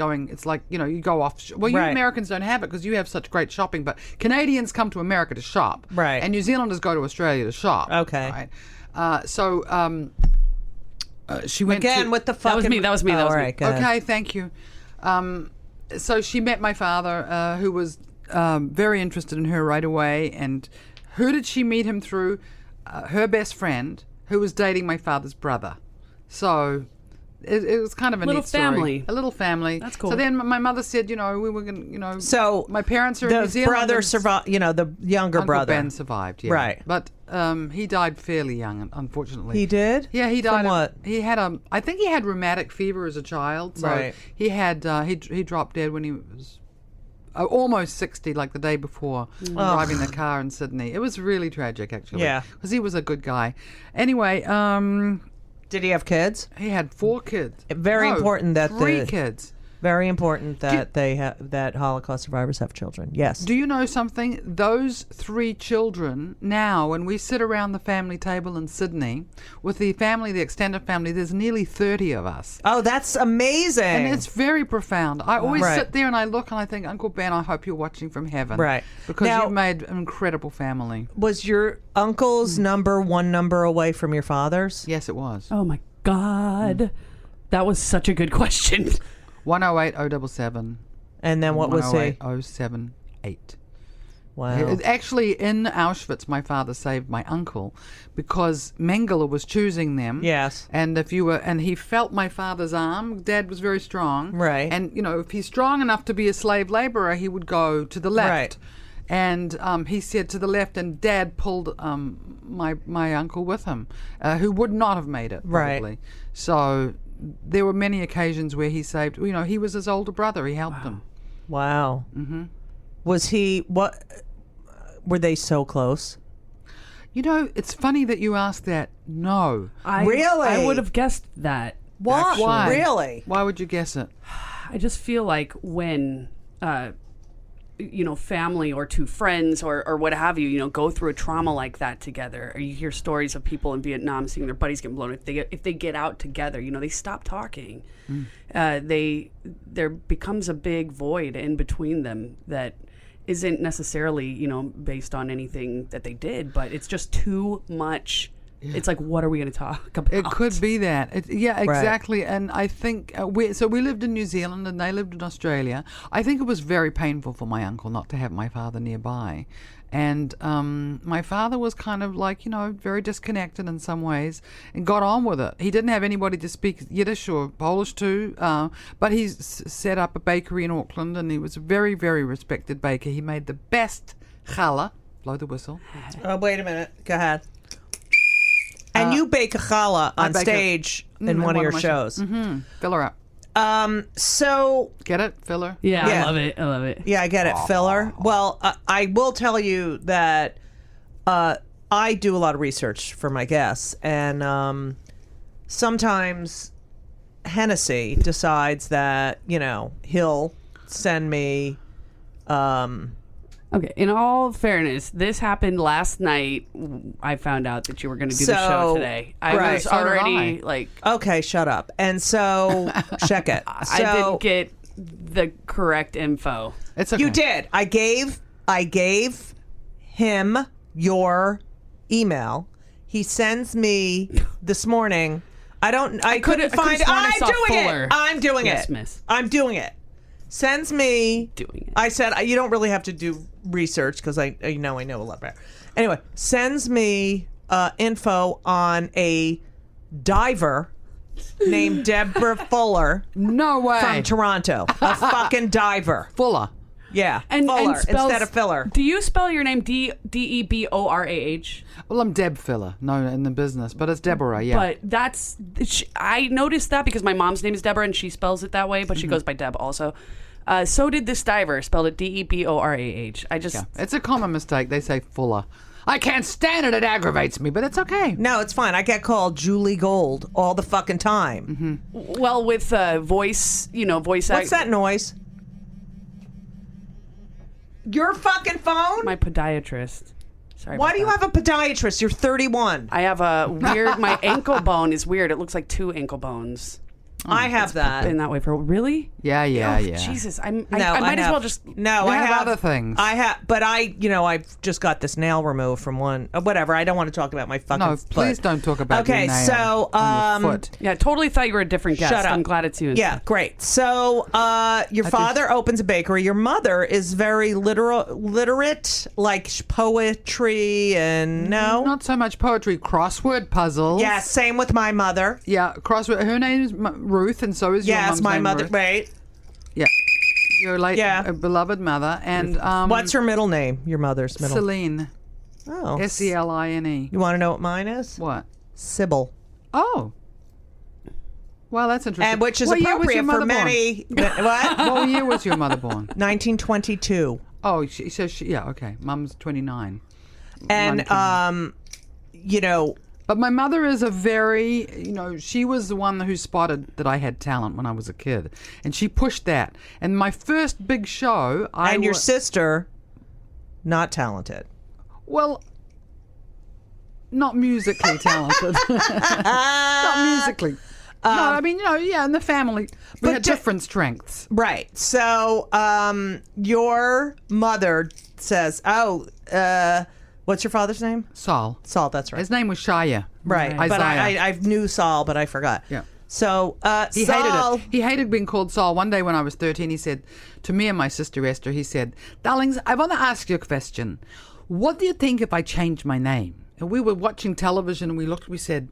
you go off. Well, you Americans don't have it because you have such great shopping, but Canadians come to America to shop, right? And New Zealanders go to Australia to shop, okay. Right? She went again with the fucking. That was me. All right, go ahead. Okay, thank you. So she met my father, who was very interested in her right away. And who did she meet him through? Her best friend, who was dating my father's brother. So it was kind of a little neat story. family. A little family. That's cool. So then my mother said, we were going to, So my parents are in New the Zealand. brother survived. The younger Uncle brother. Ben survived. Yeah. Right. But he died fairly young, unfortunately. He did? Yeah, he died. From what? He had I think he had rheumatic fever as a child. So right. He had he dropped dead when he was almost 60, like the day before, driving the car in Sydney. It was really tragic, actually. Yeah. Because he was a good guy. Anyway, did he have kids? he had 4 kids. Very important that 3 kids. Very important that that Holocaust survivors have children. Yes. Do you know something? Those 3 children, now, when we sit around the family table in Sydney, with the family, the extended family, there's nearly 30 of us. Oh, that's amazing. And it's very profound. I always sit there and I look and I think, Uncle Ben, I hope you're watching from heaven. Right. Because Now, you've made an incredible family. was your uncle's number one number away from your father's? Yes, it was. Oh my God. That was such a good question. 108 077. And then what was he? 078. Wow. Actually, in Auschwitz, my father saved my uncle because Mengele was choosing them. Yes. And and he felt my father's arm. Dad was very strong. Right. And if he's strong enough to be a slave laborer, he would go to the left. Right. And he said to the left, and Dad pulled my uncle with him, who would not have made it, probably. Right. So there were many occasions where he saved. He was his older brother. He helped him. Wow. Mm-hmm. Was he what? Were they so close? It's funny that you asked that. No. Really? I would have guessed that. What? Why? Really? Why would you guess it? I just feel like when, family or 2 friends or what have you, go through a trauma like that together, or you hear stories of people in Vietnam seeing their buddies get blown. If they get out together, they stop talking. There becomes a big void in between them that isn't necessarily, based on anything that they did, but it's just too much. Yeah. It's like, what are we going to talk about? It could be that. Exactly. Right. And I think we lived in New Zealand and they lived in Australia. I think it was very painful for my uncle not to have my father nearby. And my father was kind of like, very disconnected in some ways and got on with it. He didn't have anybody to speak Yiddish or Polish to, but he set up a bakery in Auckland and he was a very, very respected baker. He made the best challah. Blow the whistle. Oh, wait a minute. Go ahead. And you bake a challah on stage in one of your shows. Mm-hmm. Fill her up. So get it, filler? Yeah, I love it. Yeah, I get it, filler. Well, I will tell you that I do a lot of research for my guests, and sometimes Hennessy decides that he'll send me. Okay, in all fairness, this happened last night. I found out that you were going to do the show today. I was already like... Okay, shut up. And so, check it. I didn't get the correct info. It's okay. You did. I gave him your email. He sends me this morning. I couldn't find it. I'm doing it. Yes, miss. I'm doing it. Sends me doing it. I said you don't really have to do research because I know a lot better. Anyway, sends me info on a diver named Deb Filler. No way. From Toronto. A fucking diver. Fuller. Yeah. And Fuller spells, instead of Filler. Do you spell your name Deborah? Well, I'm Deb Filler. No, in the business, but it's Deborah. Yeah. But I noticed that because my mom's name is Deborah and she spells it that way, but she goes by Deb also. So did this diver, spelled it Deborah. It's a common mistake. They say Fuller. I can't stand it. It aggravates me, but it's okay. No, it's fine. I get called Julie Gold all the fucking time. Mm-hmm. Well, with voice, voice. What's that noise? Your fucking phone? My podiatrist. Sorry. Why do you have a podiatrist? You're 31. I have a weird. My ankle bone is weird. It looks like 2 ankle bones. I have that. Been that way for really? Yeah. Jesus, I might as well just. No, I have other things. I have, but I've just got this nail removed from one. Whatever. I don't want to talk about my fucking. No, please don't talk about. Okay, your nail so on your foot. Yeah, totally thought you were a different guest. Shut up. I'm glad it's you. Yeah, great. So, your father opens a bakery. Your mother is very literate, like poetry and no, not so much poetry. Crossword puzzles. Yeah, same with my mother. Yeah, crossword. Her name is Ruth, and so is your mom's my name, mother. Ruth. Right. Yeah, your late beloved mother. And what's her middle name? Your mother's middle. Celine. Oh, Seline. You want to know what mine is? What? Sybil. Oh. Well, that's interesting. And which is appropriate for many. What? What year was your mother born? 1922. Oh, she says yeah. Okay, Mum's 29. And But my mother is a very, she was the one who spotted that I had talent when I was a kid. And she pushed that. And my first big show, And your sister, not talented. Well, not musically talented. Not musically. No, I mean, in the family, we had different strengths. Right. So, your mother says, what's your father's name? Saul. Saul, that's right. His name was Shia. Right. Isaiah. But I knew Saul, but I forgot. Yeah. So, he Saul, hated it. He hated being called Saul. One day when I was 13, he said to me and my sister Esther, he said, "Darlings, I want to ask you a question. What do you think if I change my name?" And we were watching television and we said,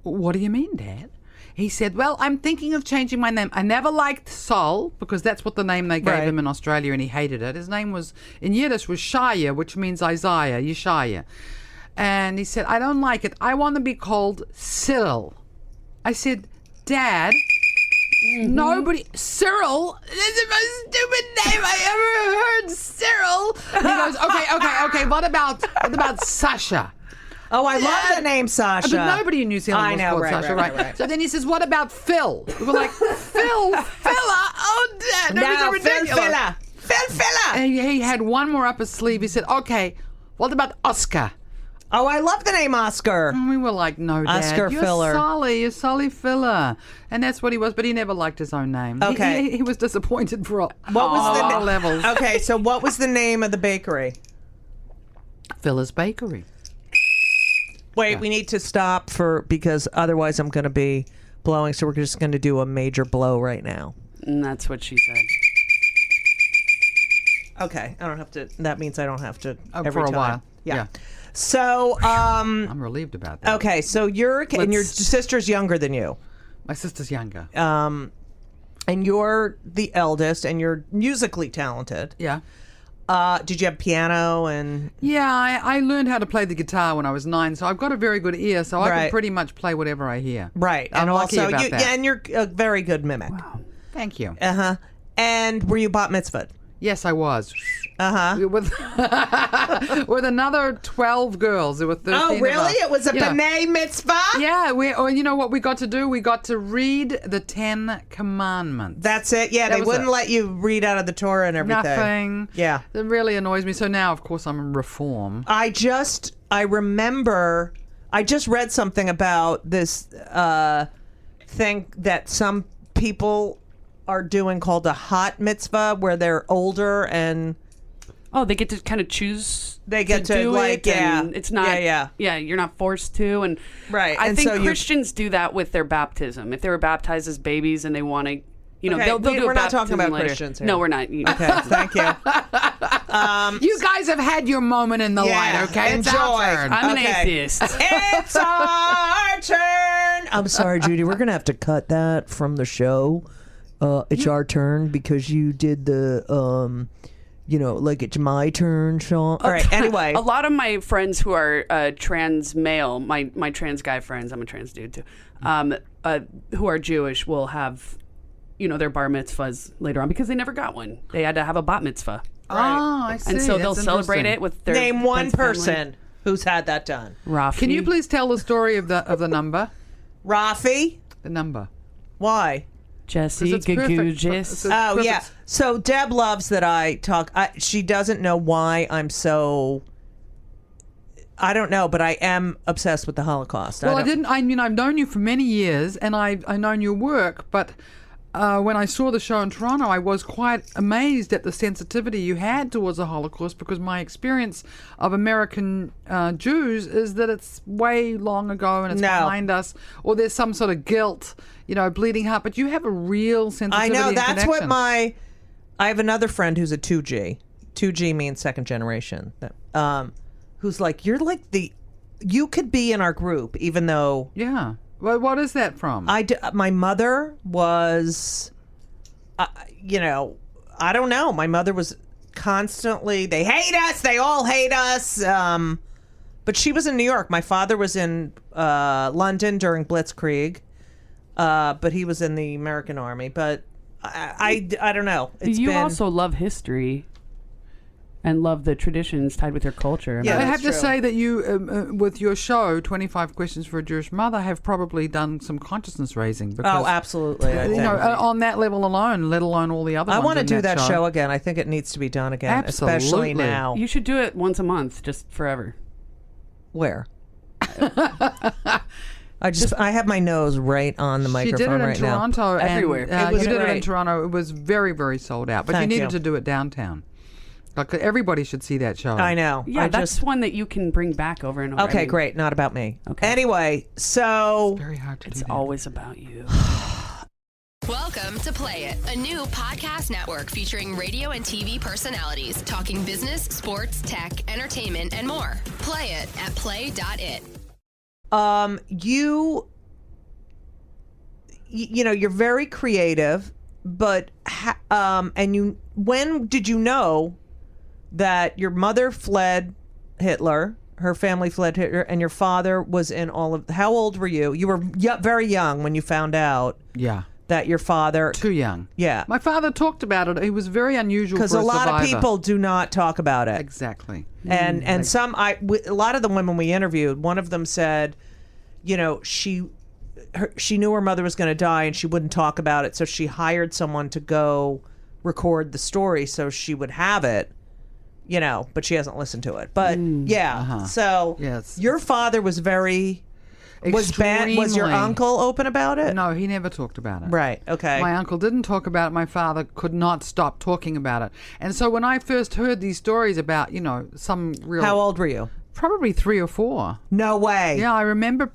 "What do you mean, Dad?" He said, "Well, I'm thinking of changing my name. I never liked Saul because that's what the name they gave him in Australia, and he hated it. His name was, in Yiddish, was Shia, which means Isaiah, Yeshaya. And he said, I don't like it. I want to be called Cyril." I said, "Dad, nobody, Cyril, that's the most stupid name I ever heard, Cyril." And he goes, okay, what about Sasha? Oh, I love the name Sasha. But nobody in New Zealand was called Sasha, right? So then he says, "What about Phil?" We were like, "Phil Filler? Oh, Dad, that was so ridiculous." Phil Filler. And he had one more up his sleeve. He said, "Okay, what about Oscar?" Oh, I love the name Oscar. And we were like, "No, Dad, Oscar you're Filler. you're Solly Filler." And that's what he was, but he never liked his own name. Okay. He was disappointed for all the levels. Okay, so what was the name of the bakery? Filler's Bakery. Wait, we need to stop because otherwise I'm going to be blowing. So we're just going to do a major blow right now. And that's what she said. Okay, I don't have to. That means I don't have to every for a time. while. Yeah. So, I'm relieved about that. okay, so and your sister's younger than you. My sister's younger. And you're the eldest, and you're musically talented. Yeah. Did you have piano and? Yeah, I learned how to play the guitar when I was 9, so I've got a very good ear, so I can pretty much play whatever I hear. Right, I'm and lucky also about that. and you're a very good mimic. Wow. Thank you. And were you bat mitzvahed? Yes, I was. With another 12 girls. There were 13 Oh, of really? us. It was a Yeah. b'nai mitzvah? Yeah, you know what we got to do? We got to read the 10 Commandments. That's it? Yeah, they wouldn't let you read out of the Torah and everything. Nothing. Yeah. It really annoys me. So now, of course, I'm in reform. I remember, I just read something about this thing that some people are doing called a hot mitzvah, where they're older and they get to kind of choose. They get to do like, it, and it's not. yeah. You're not forced to, and right. I and think so Christians do that with their baptism. If they were baptized as babies and they want to, Okay, they'll do. we're a not talking baptism about later. Christians here. No, we're not. Okay, thank you. You guys have had your moment in the light, okay? It's our turn. I'm an atheist. It's our turn. I'm sorry, Judy. We're gonna have to cut that from the show. It's our turn because you did the like it's my turn song. All right. Anyway, a lot of my friends who are trans male, my trans guy friends, I'm a trans dude too, who are Jewish will have, their bar mitzvahs later on because they never got one. They had to have a bat mitzvah. Oh, I see. And so they'll That's celebrate interesting. it with their name one friends' family. person who's had that done. Rafi. Can you please tell the story of the number? Rafi? The number. Why? Jesse It's perfect. Gagugis. Oh, perfect. yeah. So Deb loves that I talk. She doesn't know why I'm so. I don't know, but I am obsessed with the Holocaust. Well, I've known you for many years, and I've known your work, but when I saw the show in Toronto, I was quite amazed at the sensitivity you had towards the Holocaust, because my experience of American Jews is that it's way long ago and it's behind us, or there's some sort of guilt, bleeding heart. But you have a real sensitivity. I know, and that's what connection. I have another friend who's a 2G. 2G means second generation. Who's like, you could be in our group, even though. Yeah. Well, what is that from? My mother was, I don't know. My mother was constantly, they hate us. They all hate us. But she was in New York. My father was in London during Blitzkrieg. But he was in the American Army. But I don't know. You also love history. and love the traditions tied with your culture. And Yeah, I that's have to true. say that you, with your show, 25 Questions for a Jewish Mother, have probably done some consciousness raising. Because, Oh, absolutely. I You think. know, on that level alone, let alone all the other I ones want to in do that show. show again. I think it needs to be done again, especially Absolutely. now. you should do it once a month, just forever. Where? I have my nose right on the She microphone did it in right now. Toronto. Everywhere. And, It was you did it in great. Toronto. It was very, very sold out. But Thank you needed you. to do it downtown. Like, everybody should see that show. I know. Yeah, I that's just one that you can bring back over and over. okay. Great. Not about me. Okay. Anyway, so Very hard to It's do that. always about you. Welcome to Play It, a new podcast network featuring radio and TV personalities talking business, sports, tech, entertainment, and more. Play it at play.it. you know, you're very creative, but when did you know that your mother fled Hitler, her family fled Hitler, and your father was in all of? How old were you? You were very young when you found out Yeah. that your father. Too young. Yeah, My father talked about it. He was very unusual because for a lot of survivor. people do not talk about it. Exactly. And a lot of the women we interviewed, one of them said, you know, she knew her mother was going to die and she wouldn't talk about it, so she hired someone to go record the story so she would have it, you know, but she hasn't listened to it. But so Yes. your father was very was bad. Was your Extremely. uncle open about it? No, he never talked about it. Right. Okay. My uncle didn't talk about it. My father could not stop talking about it. And so when I first heard these stories about, you know, some real... How old were you? Probably 3 or 4. No way. Yeah, I remember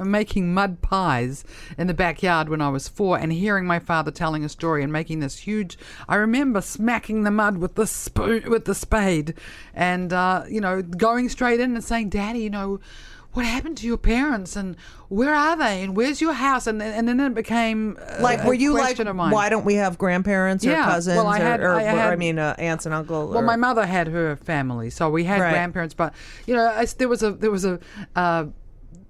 making mud pies in the backyard when I was 4 and hearing my father telling a story and making this huge... I remember smacking the mud with the spade and, you know, going straight in and saying, Daddy, you know, what happened to your parents and where are they and where's your house? And then it became Like, were you like, question of mine. why don't we have grandparents or Yeah, cousins well, I had- aunts and uncles? Well, my mother had her family, so we had Right. grandparents. But you know, there was a I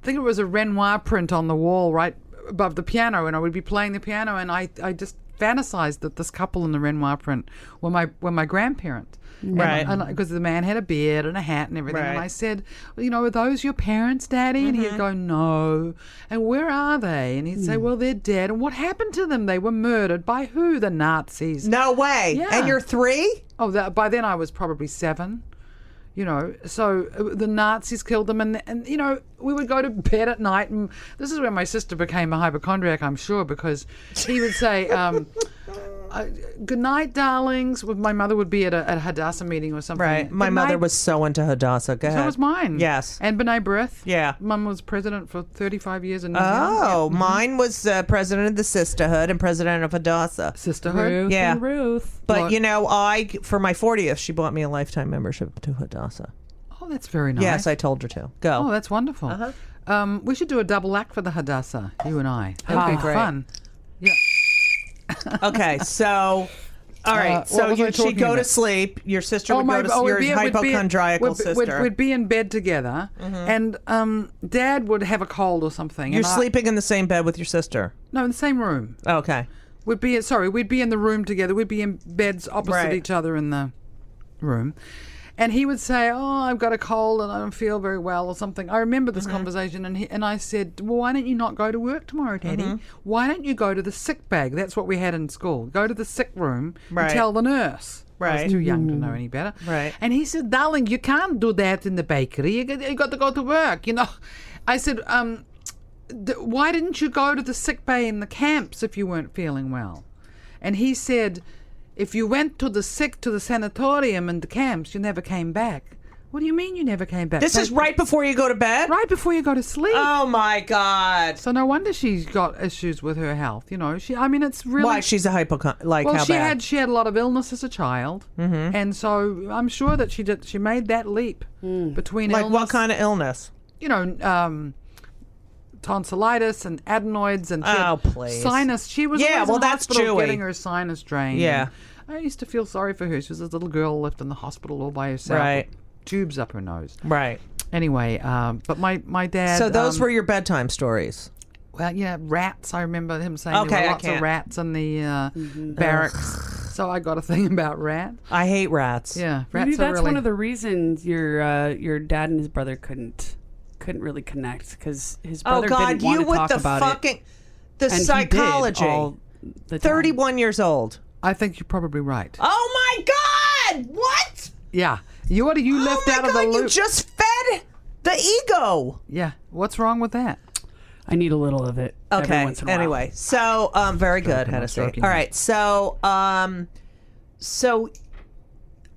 think it was a Renoir print on the wall right above the piano, and I would be playing the piano, and I just fantasized that this couple in the Renoir print were my grandparents. Right. And because the man had a beard and a hat and everything. Right. And I said, well, you know, are those your parents, Daddy? And he'd go, no. And where are they? And he'd say, well, they're dead. And what happened to them? They were murdered. By who? The Nazis. No way. Yeah. And you're 3? Oh, by then I was probably 7. You know, so the Nazis killed them, and you know, we would go to bed at night, and this is where my sister became a hypochondriac, I'm sure, because he would say, good night, darlings. My mother would be at a Hadassah meeting or something. Right. My Good mother night. was so into Hadassah. Go ahead. So was mine. Yes. And B'nai B'rith. Yeah. Mum was president for 35 years in New Zealand. Oh, Yeah. mine was president of the Sisterhood and president of Hadassah. Sisterhood. Ruth Yeah. and Ruth. But Well- you know, for my 40th, she bought me a lifetime membership to Hadassah. Oh, that's very nice. Yes, I told her to. Go. Oh, that's wonderful. We should do a double act for the Hadassah, you and I. That That'd would be be great. fun. Yeah. Okay, so all right, what so was I she'd talking go to about? sleep. Your sister would go to your hypochondriacal sister. We'd be in bed together, and Dad would have a cold or something. You're and sleeping in the same bed with your sister. No, in the same room. Okay. We'd be in the room together. We'd be in beds opposite Right. each other in the room. And he would say, "Oh, I've got a cold and I don't feel very well," or something. I remember this conversation, and I said, "Well, why don't you not go to work tomorrow, Daddy? Why don't you go to the sick bag?" That's what we had in school. Go to the sick room Right. and tell the nurse. I Right. was too young to know any better. Right. And he said, "Darling, you can't do that in the bakery. You got to go to work." You know, I said, "Why didn't you go to the sick bay in the camps if you weren't feeling well?" And he said, "If you went to the sanatorium and the camps, you never came back." What do you mean you never came back? This is right before you go to bed? Right before you go to sleep. Oh my God. So no wonder she's got issues with her health. You know, it's really Why? She's a hypochondriac. well. How She bad? had a lot of illness as a child, and so I'm sure that she made that leap between Like illness. what kind of illness? You know, tonsillitis and adenoids and she had Oh, please. sinus. She was Yeah, always well, in the that's hospital Chewy. getting her sinus drained. Yeah. And I used to feel sorry for her. She was this little girl left in the hospital all by herself. Right. With tubes up her nose. Right. Anyway, but my dad. So those were your bedtime stories. Well, yeah, rats. I remember him saying Okay, there I were lots can't. of rats in the barracks. So I got a thing about rats. I hate rats. Yeah, Maybe rats are that's really... one of the reasons your dad and his brother couldn't really connect, because his brother didn't want to talk about it. The And psychology. He did all the time. 31 years old. I think you're probably right. Oh my God! What? Yeah. You left out of the loop. You just fed the ego. Yeah. What's wrong with that? I need a little of it. Every Okay. once in a while. Anyway, so very good, Hennessy. All right. So so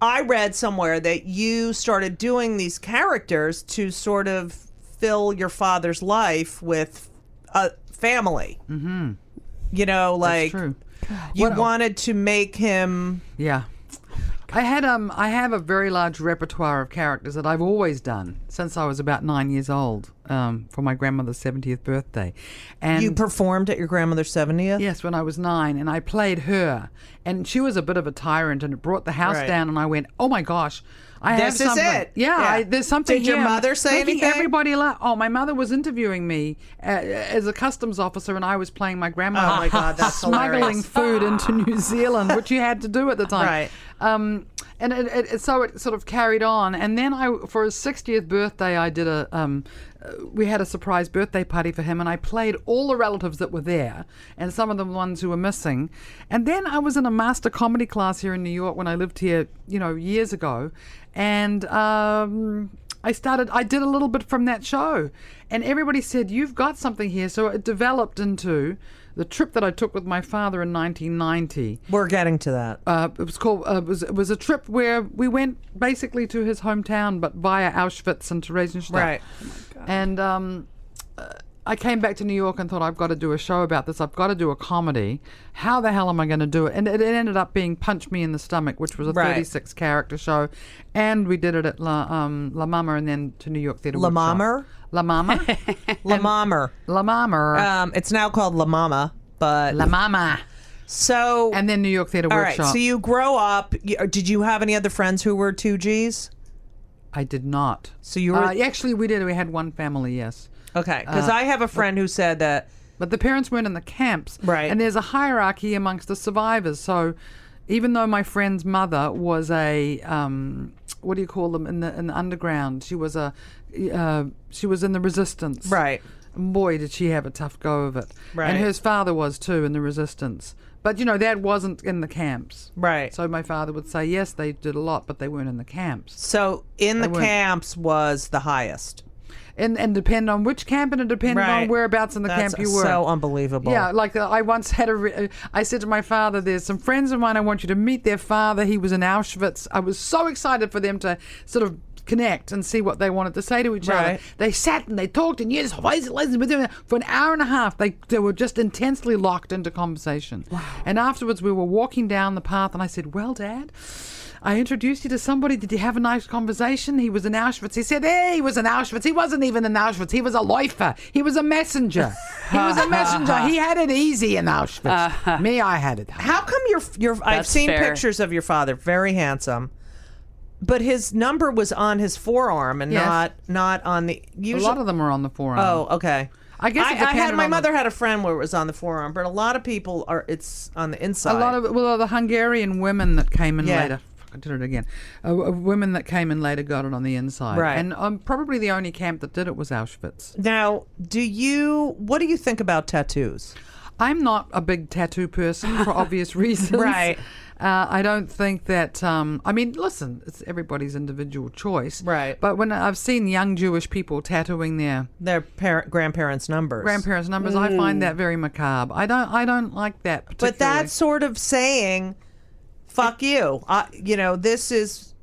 I read somewhere that you started doing these characters to sort of fill your father's life with a family. Mm-hmm. You know, like That's true. you wanted to make him. Yeah. I have a very large repertoire of characters that I've always done since I was about 9 years old, for my grandmother's 70th birthday. And You performed at your grandmother's 70th? yes, when I was 9, and I played her, and she was a bit of a tyrant, and it brought the house Right. down, and I went, oh my gosh, I have This is something. it. Yeah, Yeah. there's something Did your here. mother say Making anything? Everybody laugh. Oh, my mother was interviewing me as a customs officer, and I was playing my grandmother. Oh my God, that's smuggling hilarious. food into New Zealand, which you had to do at the time. Right. And so it sort of carried on, and then for his 60th birthday, I did we had a surprise birthday party for him, and I played all the relatives that were there, and some of the ones who were missing. And then I was in a master comedy class here in New York when I lived here, years ago, and I did a little bit from that show, and everybody said, you've got something here. So it developed into the trip that I took with my father in 1990. We're getting to that. It was called. It was a trip where we went basically to his hometown, but via Auschwitz and Theresienstadt. Right. And I came back to New York and thought, I've got to do a show about this. I've got to do a comedy. How the hell am I going to do it? And it ended up being Punch Me in the Stomach, which was a Right. 36 character show, and we did it at La Mama and then to New York Theatre La Workshop. Mama? La Mama. La Mama. La Mama. It's now called La Mama, but La Mama. so And then New York Theatre all right. Workshop. So you grow up. Did you have any other friends who were 2Gs? I did not. So you were Actually, we did. We had one family, yes. okay. Because I have a friend who said that. But the parents weren't in the camps. Right. And there's a hierarchy amongst the survivors. So even though my friend's mother was a, what do you call them, in the underground, she was she was in the resistance. Right. Boy, did she have a tough go of it. Right. And her father was too in the resistance. But, that wasn't in the camps. Right. So my father would say, yes, they did a lot, but they weren't in the camps. So in the weren't. camps was the highest. And depend on which camp, and it depended on Right. whereabouts in the That's camp you were. so unbelievable. Yeah, like I once had I said to my father, there's some friends of mine, I want you to meet their father. He was in Auschwitz. I was so excited for them to sort of connect and see what they wanted to say to each other. Right. They sat and they talked, and yes, for an hour and a half, they were just intensely locked into conversation. Wow. And afterwards, we were walking down the path, and I said, well, Dad, I introduced you to somebody. Did you have a nice conversation? He was in Auschwitz. He said, hey, he was in Auschwitz. He wasn't even in Auschwitz. He was a loifer. He was a messenger. He was a messenger. He had it easy in Auschwitz. Me, I had it hard. How come your I've That's seen fair. pictures of your father, very handsome, but his number was on his forearm and Yes. not on the. A Usually, lot of them are on the forearm. Oh, okay. I guess it I had depended my on mother had a friend where it was on the forearm, but a lot of people it's on the inside. A lot of the Hungarian women that came in Yeah. later. I did it again. Women that came in later got it on the inside. Right. And probably the only camp that did it was Auschwitz. Now, what do you think about tattoos? I'm not a big tattoo person for obvious reasons. Right. I don't think that. I mean, listen, it's everybody's individual choice. Right. But when I've seen young Jewish people tattooing their Grandparents' numbers. grandparents' numbers, I find that very macabre. I don't like that particularly. But that's sort of saying, "Fuck you." This is,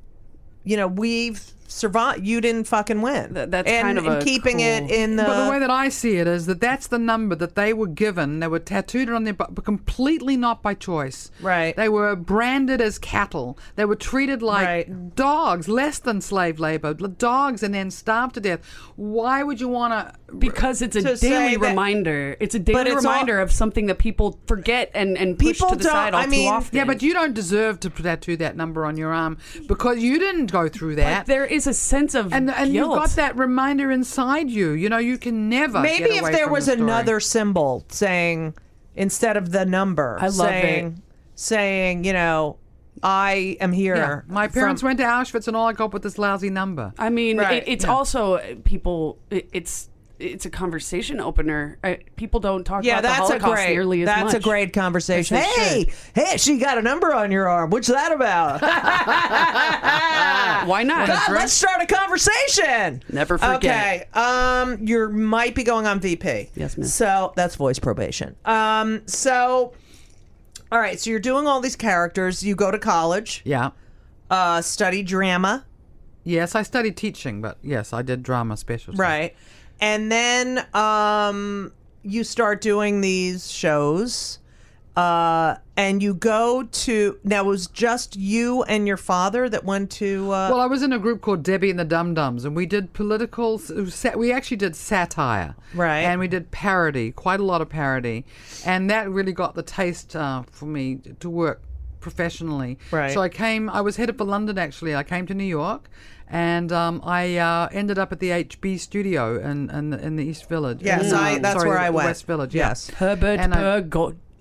we've survived. You didn't fucking win. That's kind of and a keeping cool- it in the. But the way that I see it is that's the number that they were given. They were tattooed on their butt, but completely not by choice. Right. They were branded as cattle. They were treated like Right. dogs, less than slave labor, dogs, and then starved to death. Why would you want to? Because it's a To say daily that- reminder. It's a But daily it's all- reminder of something that people forget and push People to the don't- side all I mean- too often. Yeah, but you don't deserve to tattoo that number on your arm because you didn't go through that. But there is a sense of and guilt. you've got that reminder inside you. You can never. Maybe get if away there from was the story. another symbol saying instead of the number, I love saying, saying, I am here. Yeah. My parents went to Auschwitz, and all I got was this lousy number. I mean, Right. it's also people. It's a conversation opener. People don't talk about the Holocaust nearly as much. That's a great conversation. Yes, they Hey, she got a number on your arm. What's that about? Why not? God, let's start a conversation. Never forget. Okay. You might be going on VP. Yes, ma'am. So that's voice probation. All right. So you're doing all these characters. You go to college. Yeah. Study drama. Yes, I studied teaching, but yes, I did drama specialty. Right. And then you start doing these shows. And you go to, now it was just you and your father that went to Well, I was in a group called Debbie and the Dum Dums, and we did we actually did satire. Right. And we did parody, quite a lot of parody. And that really got the taste for me to work professionally. Right. So I was headed for London, actually. I came to New York, and I ended up at the HB studio in the East Village. Yes, that's where I went. West Village, Yes. Herbert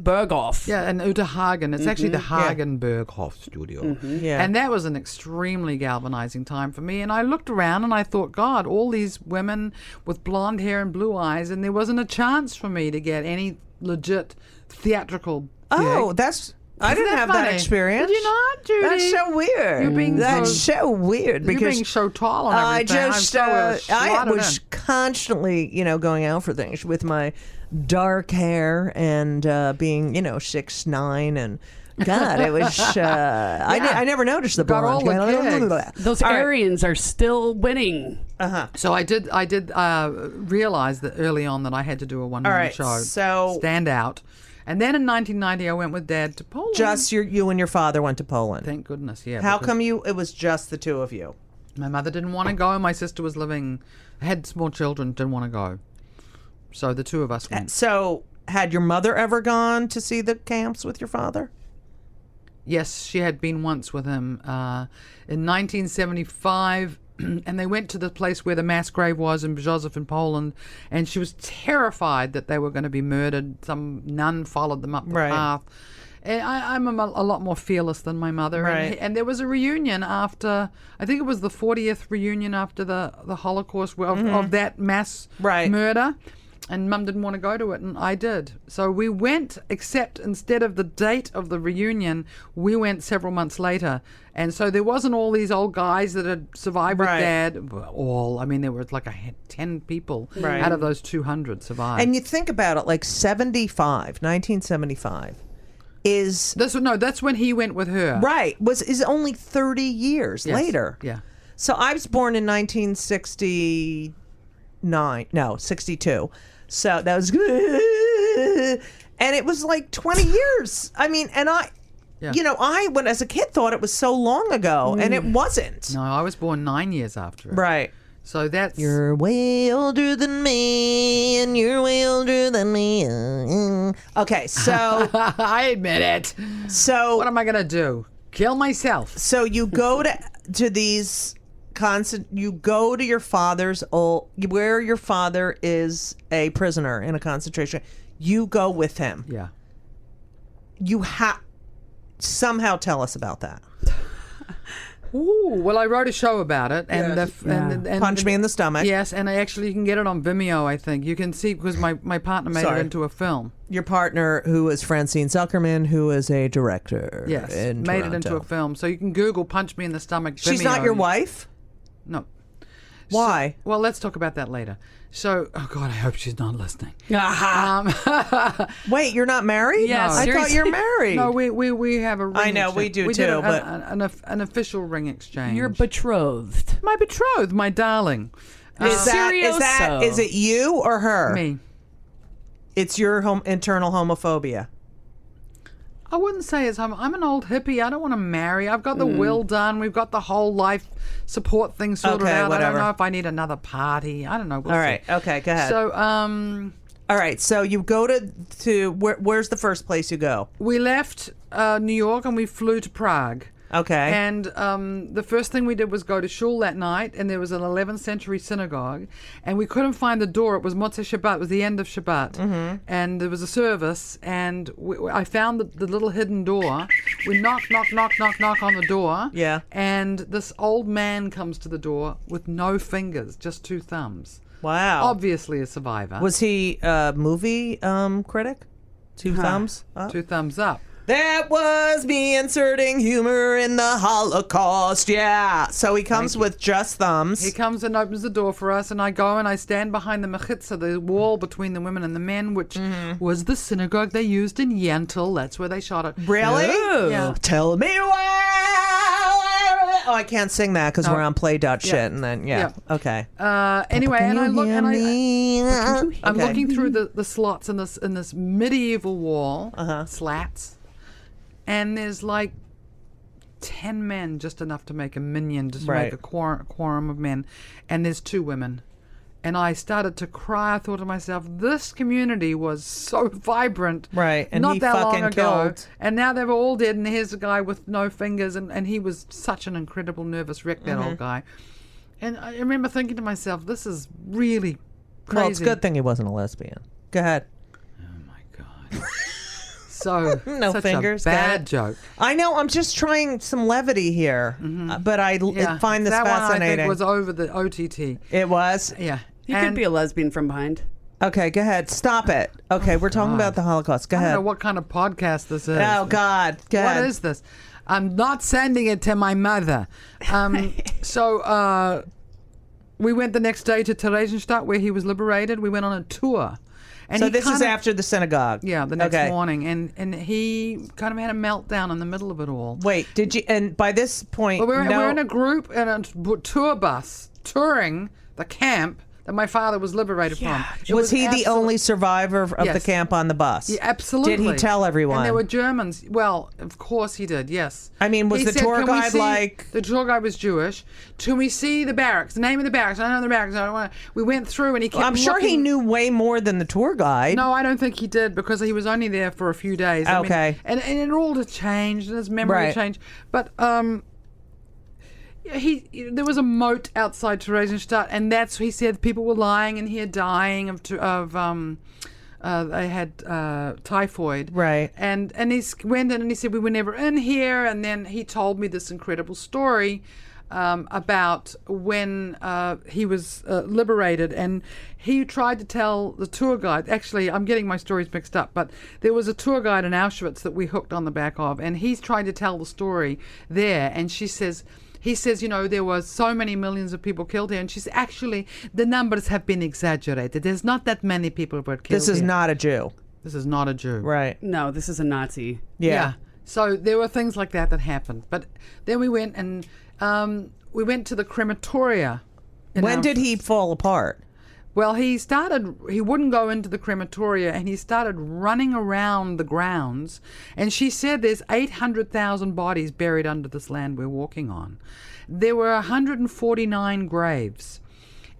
Berghoff. Yeah, and Uta Hagen. It's actually the Hagen Berghoff studio. Yeah. And that was an extremely galvanizing time for me. And I looked around and I thought, God, all these women with blonde hair and blue eyes, and there wasn't a chance for me to get any legit theatrical gig. I didn't have that funny? experience. Did you not, Judy? That's so weird. You're being That's so- so weird because You're being so tall and everything. I was constantly, going out for things with my dark hair and being, 6'9" and God, it was. I never noticed the Got all blonde. the kids. Those Aryans are still winning. So I did realize that early on that I had to do a one-woman show. So stand out. And then in 1990, I went with Dad to Poland. Just you and your father went to Poland. Thank goodness, yeah. How come it was just the two of you? My mother didn't want to go. My sister was had small children, didn't want to go. So the two of us went. So had your mother ever gone to see the camps with your father? Yes, she had been once with him in 1975. And they went to the place where the mass grave was in Brzozów in Poland, and she was terrified that they were going to be murdered. Some nun followed them up the path. And I'm a lot more fearless than my mother. Right. And there was a reunion after, I think it was the 40th reunion after the Holocaust of that mass murder. And Mum didn't want to go to it, and I did. So we went, except instead of the date of the reunion, we went several months later. And so there wasn't all these old guys that had survived with Dad. There were like 10 people out of those 200 survived. And you think about it, like 1975 is... That's when he went with her. Right. Is only 30 years later. Yeah. So I was born in 1962. So that was good. And it was like 20 years. I mean, and I when as a kid thought it was so long ago, and it wasn't. No, I was born 9 years after it. Right. So that's... You're way older than me, and you're way older than me. Okay, so... I admit it. So... What am I going to do? Kill myself? So you go to these... you go to your father's where your father is a prisoner in a concentration. You go with him. Yeah. You somehow tell us about that. Ooh, well, I wrote a show about it, and and Punch Me in the Stomach. Yes, and you can get it on Vimeo. I think you can see because my partner made it into a film. Your partner, who is Francine Zuckerman, who is a director. Yes, in made Toronto. it into a film. So you can Google "Punch Me in the Stomach." She's Vimeo. not your wife? No. Why? Well, let's talk about that later. So, oh God, I hope she's not listening. Wait, you're not married? Yeah, I thought you're married. No, we have a ring I know, exchange. we do did too, but an official ring exchange. You're betrothed. My betrothed, my darling. is it you or her? Me. It's your internal homophobia. I wouldn't say it's I'm an old hippie. I don't want to marry. I've got the will done. We've got the whole life support thing sorted out. Whatever. I don't know if I need another party. I don't know. We'll All see. right. Okay, go ahead. So, all right. So you go to where's the first place you go? we left New York and we flew to Prague. Okay. And the first thing we did was go to shul that night, and there was an 11th century synagogue, and we couldn't find the door. It was Motzei Shabbat. It was the end of Shabbat. And there was a service, and I found the little hidden door. We knock on the door. Yeah. And this old man comes to the door with no fingers, just 2 thumbs. Wow. Obviously a survivor. Was he a movie critic? 2 thumbs up? 2 thumbs up. That was me inserting humor in the Holocaust. Yeah. So he comes with just thumbs. He comes and opens the door for us, and I go and I stand behind the mechitza, the wall between the women and the men, which was the synagogue they used in Yentl. That's where they shot it. Really? Yeah. Tell me why. Oh, I can't sing that because we're on play dot shit, and then okay. Anyway, and I look and I'm Okay. looking through the slots in this medieval wall slats. And there's like 10 men, just enough to make a minyan, just to make a quorum of men. And there's 2 women. And I started to cry. I thought to myself, this community was so vibrant. Right. And not he that long fucking ago. killed. And now they're all dead. And here's a guy with no fingers. And he was such an incredible nervous wreck, that old guy. And I remember thinking to myself, this is really crazy. Well, it's a good thing he wasn't a lesbian. Go ahead. Oh, my God. So No such fingers. a bad joke. I know. I'm just trying some levity here, but I find this that fascinating. one I think was over the OTT. It was. Yeah, You could be a lesbian from behind. Okay, go ahead. Stop it. Okay, we're talking about the Holocaust. Go I ahead. don't know what kind of podcast this is. Oh God, go ahead. What is this? I'm not sending it to my mother. So we went the next day to Theresienstadt, where he was liberated. We went on a tour. And So he this is kinda- after the synagogue. Yeah, the next Okay. morning. And he kind of had a meltdown in the middle of it all. Wait, did you? And by this point, Well, we're no. in a group in a tour bus touring the camp that my father was liberated from. It was he the absolute- only survivor of the Yes. camp on the bus? Yeah, absolutely. Did he tell everyone? And there were Germans. Well, of course he did, yes. I mean, was He the said, tour "Can we guide see-" like- The tour guide was Jewish. Can we see the barracks? The name of the barracks. I don't know the barracks. I don't want to. We went through and he kept I'm sure he looking- knew way more than the tour guide. No, I don't think he did, because he was only there for a few days. I mean, Okay. and it all had changed, and his memory Right. changed. But there was a moat outside Theresienstadt, and that's he said people were lying in here dying of they had typhoid. Right. And he went in and he said we were never in here, and then he told me this incredible story about when he was liberated, and he tried to tell the tour guide. Actually, I'm getting my stories mixed up, but there was a tour guide in Auschwitz that we hooked on the back of, and he's trying to tell the story there, and he says, there was so many millions of people killed here. And she said, actually, the numbers have been exaggerated. There's not that many people were killed This is here. not a Jew. This is not a Jew. Right. No, this is a Nazi. Yeah. So there were things like that happened. But then we went and we went to the crematoria. When did he fall apart? Well, he wouldn't go into the crematoria, and he started running around the grounds. And she said there's 800,000 bodies buried under this land we're walking on. There were 149 graves.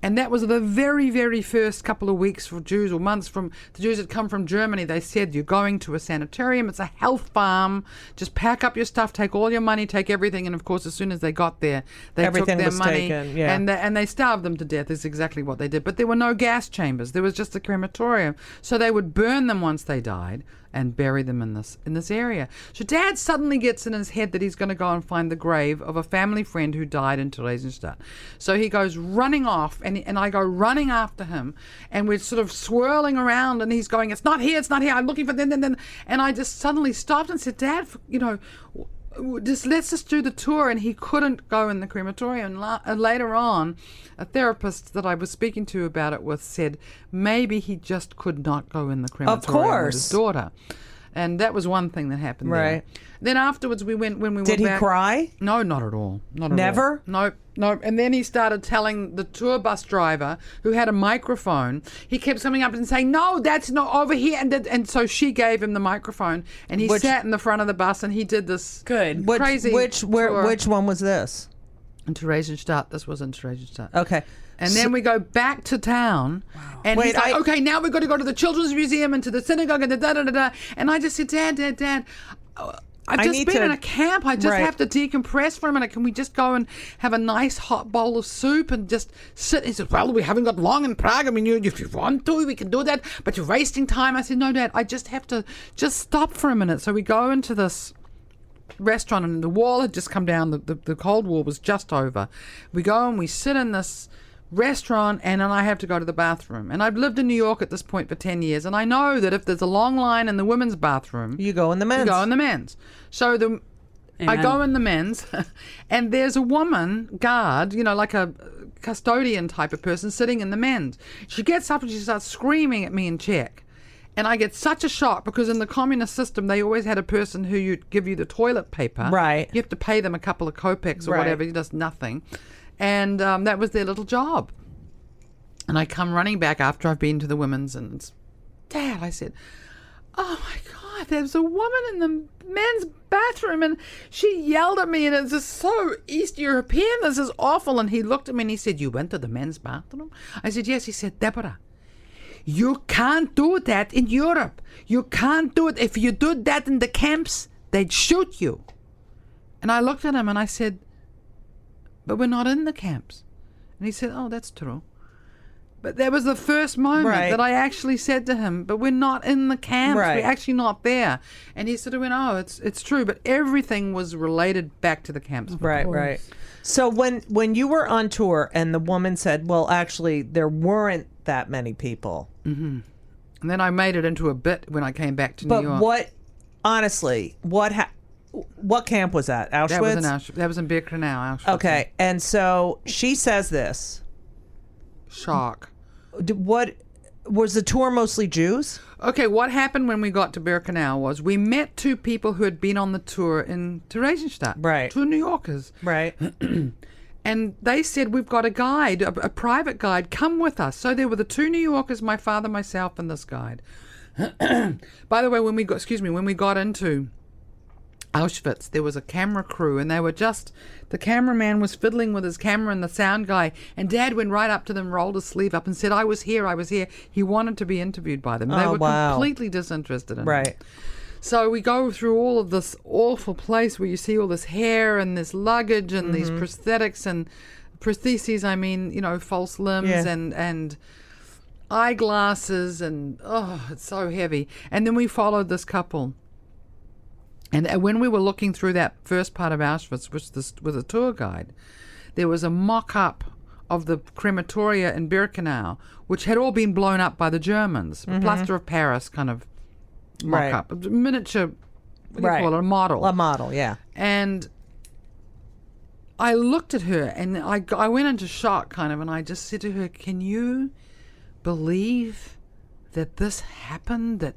And that was the very, very first couple of weeks for Jews, or months from the Jews that come from Germany. They said, you're going to a sanitarium. It's a health farm. Just pack up your stuff, take all your money, take everything. And, of course, as soon as they got there, they Everything took their was money. taken, yeah. And they starved them to death is exactly what they did. But there were no gas chambers. There was just a crematorium. So they would burn them once they died and bury them in this area. So Dad suddenly gets in his head that he's going to go and find the grave of a family friend who died in Theresienstadt. So he goes running off, and I go running after him, and we're sort of swirling around, and he's going, it's not here, I'm looking for then. And I just suddenly stopped and said, Dad, let's just do the tour. And he couldn't go in the crematorium. And later on, a therapist that I was speaking to about it said maybe he just could not go in the crematorium with his daughter. And that was one thing that happened Right. there. Then afterwards we went, when we went Did he back. cry? No, not at all. Not at Never? all. Nope. And then he started telling the tour bus driver, who had a microphone, he kept coming up and saying, no, that's not over here. And so she gave him the microphone, and he sat in the front of the bus, and he did this crazy Which one was this? In Theresienstadt. This was in Theresienstadt. Okay. And then we go back to town, and Wait, he's like, okay, now we've got to go to the Children's Museum and to the synagogue and da-da-da-da. And I just said, Dad, I've just been in a camp. I just have to decompress for a minute. Can we just go and have a nice hot bowl of soup and just sit? He said, well, we haven't got long in Prague. I mean, if you want to, we can do that. But you're wasting time. I said, no, Dad, I just have to just stop for a minute. So we go into this restaurant and the wall had just come down. The Cold War was just over. We go and we sit in this restaurant and then I have to go to the bathroom. And I've lived in New York at this point for 10 years. And I know that if there's a long line in the women's bathroom, you go in the men's. So I go in the men's and there's a woman guard, like a custodian type of person sitting in the men's. She gets up and she starts screaming at me in Czech. And I get such a shock because in the communist system, they always had a person who you'd give you the toilet paper. Right. You have to pay them a couple of kopecks or whatever. He does nothing. And that was their little job. And I come running back after I've been to the women's and it's, Dad, I said, oh my God, there's a woman in the men's bathroom and she yelled at me and it's just so East European. This is awful. And he looked at me and he said, you went to the men's bathroom? I said, yes. He said, Deborah, you can't do that in Europe. You can't do it. If you do that in the camps, they'd shoot you. And I looked at him and I said, but we're not in the camps. And he said, oh, that's true. But that was the first moment that I actually said to him, but we're not in the camps. We're actually not there. And he sort of went, oh, it's true. But everything was related back to the camps. Right. So when you were on tour and the woman said, well, actually, there weren't that many people. Mm-hmm. And then I made it into a bit when I came back to New York. But what camp was that? Auschwitz? That was in Birkenau, Auschwitz. Okay. And so she says this. Shock. What was the tour mostly Jews? Okay, what happened when we got to Birkenau was we met two people who had been on the tour in Theresienstadt. Right. Two New Yorkers. Right. And they said, we've got a guide, a private guide, come with us. So there were the two New Yorkers, my father, myself, and this guide. By the way, when we got into Auschwitz, there was a camera crew and they were the cameraman was fiddling with his camera and the sound guy, and Dad went right up to them, rolled his sleeve up and said, I was here. He wanted to be interviewed by them. They were completely disinterested in him. So we go through all of this awful place where you see all this hair and this luggage and these prosthetics and prostheses, false limbs and eyeglasses and, it's so heavy. And then we followed this couple. And when we were looking through that first part of Auschwitz, which was a tour guide, there was a mock-up of the crematoria in Birkenau, which had all been blown up by the Germans. A plaster of Paris kind of mock-up. A miniature, what do you call it? A model. A model, yeah. And I looked at her and I went into shock kind of, and I just said to her, can you believe that this happened,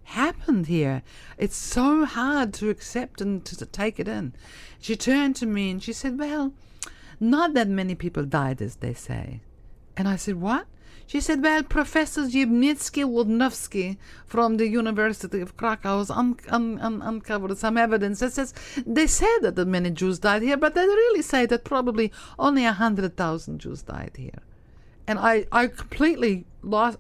happened here? It's so hard to accept and to take it in. She turned to me and she said, well, not that many people died, as they say. And I said, what? She said, well, Professor Zbigniew-Łudnowski from the University of Krakow has uncovered some evidence that says they said that many Jews died here, but they really say that probably only 100,000 Jews died here. And I completely lost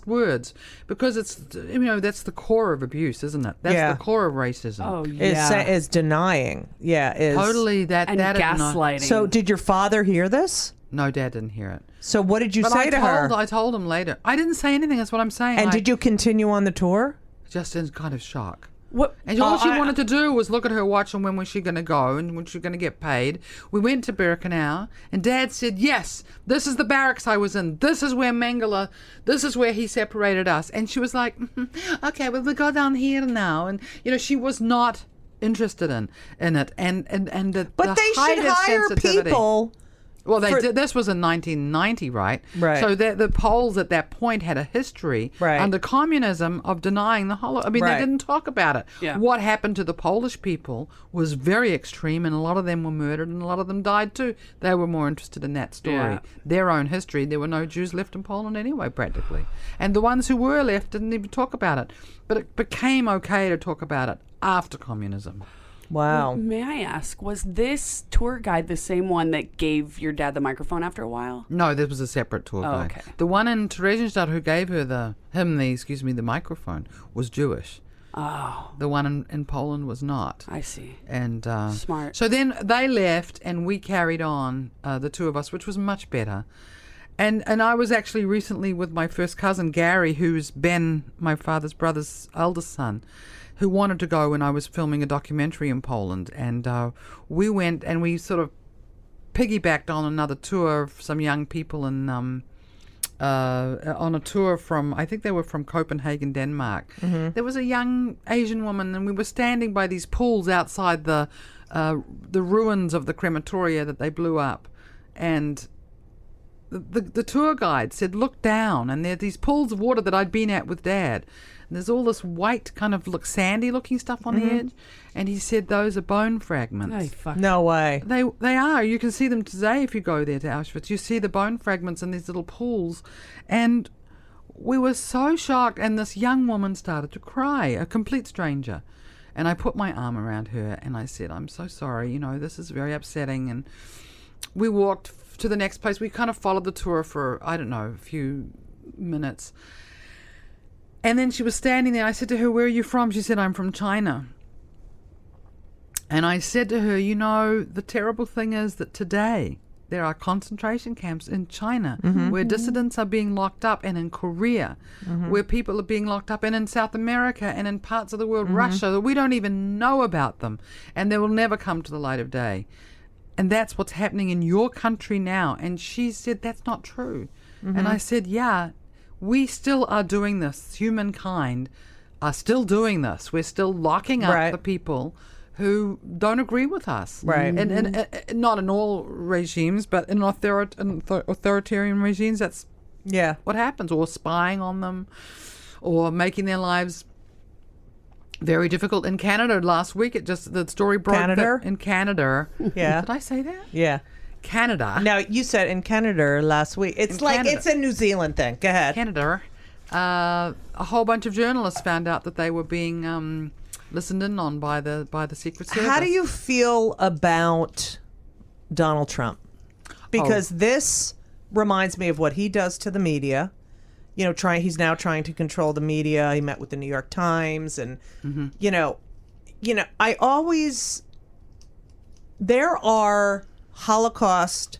words because it's, that's the core of abuse, isn't it? That's the core of racism. Oh, yeah. Is denying. Yeah. Totally that. And that gaslighting. Is not, so did your father hear this? No, Dad didn't hear it. So what did you say to her? I told him later. I didn't say anything. That's what I'm saying. And did you continue on the tour? Just in kind of shock. What? And all she wanted to do was look at her watch and when was she going to go and when she was going to get paid. We went to Birkenau and Dad said, yes, this is the barracks I was in. This is where Mengele, this is where he separated us. And she was like, okay, well, we go down here now. And, she was not interested in it. But they should hire people. Well, they did. This was in 1990, right? Right. So the Poles at that point had a history under communism of denying the Holocaust. I mean, they didn't talk about it. Yeah. What happened to the Polish people was very extreme, and a lot of them were murdered, and a lot of them died too. They were more interested in that story, their own history. There were no Jews left in Poland anyway, practically. And the ones who were left didn't even talk about it. But it became okay to talk about it after communism. Wow. Well, may I ask, was this tour guide the same one that gave your dad the microphone after a while? No, this was a separate tour guide. Okay. The one in Theresienstadt who gave her the microphone was Jewish. Oh, The one in Poland was not. I see. And Smart. So then they left, and we carried on, the two of us, which was much better. And I was actually recently with my first cousin, Gary, who's Ben, my father's brother's eldest son, who wanted to go when I was filming a documentary in Poland. And we went and we sort of piggybacked on another tour of some young people in, on a tour from, I think they were from Copenhagen, Denmark. There was a young Asian woman, and we were standing by these pools outside the ruins of the crematoria that they blew up. And the tour guide said, look down, and there are these pools of water that I'd been at with Dad. And there's all this white kind of sandy looking stuff on the edge. And he said, those are bone fragments. Ay, fuck. No way. They are. You can see them today if you go there to Auschwitz. You see the bone fragments in these little pools. And we were so shocked. And this young woman started to cry, a complete stranger. And I put my arm around her and I said, I'm so sorry. You know, this is very upsetting. And we walked to the next place. We kind of followed the tour for, I don't know, a few minutes. And then she was standing there. I said to her, where are you from? She said, I'm from China. And I said to her, you know, the terrible thing is that today there are concentration camps in China where dissidents are being locked up, and in Korea where people are being locked up, and in South America and in parts of the world, Russia, that we don't even know about them, and they will never come to the light of day. And that's what's happening in your country now. And she said, that's not true. And I said, yeah, we still are doing this. Humankind are still doing this. We're still locking up the people who don't agree with us. Right. And not in all regimes, but in authoritarian regimes, that's what happens. Or spying on them, or making their lives very difficult. In Canada last week, the story broke that in Canada. Yeah. Did I say that? Yeah. Canada. Now, you said in Canada last week. It's like Canada. It's a New Zealand thing. Go ahead. Canada. A whole bunch of journalists found out that they were being listened in on by the Secret Service. How do you feel about Donald Trump? Because this reminds me of what he does to the media. You know, he's now trying to control the media. He met with the New York Times, and you know, there are Holocaust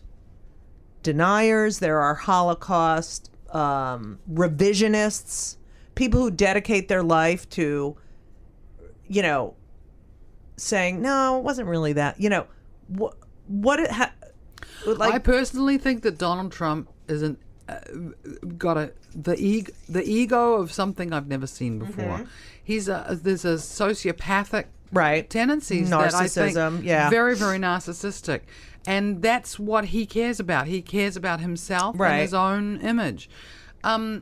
deniers, there are Holocaust revisionists, people who dedicate their life to, you know, saying, no, it wasn't really that. You know, I personally think that Donald Trump isn't got the ego of something I've never seen before. There's a sociopathic tendencies that I think very, very narcissistic. And that's what he cares about. He cares about himself and his own image. Do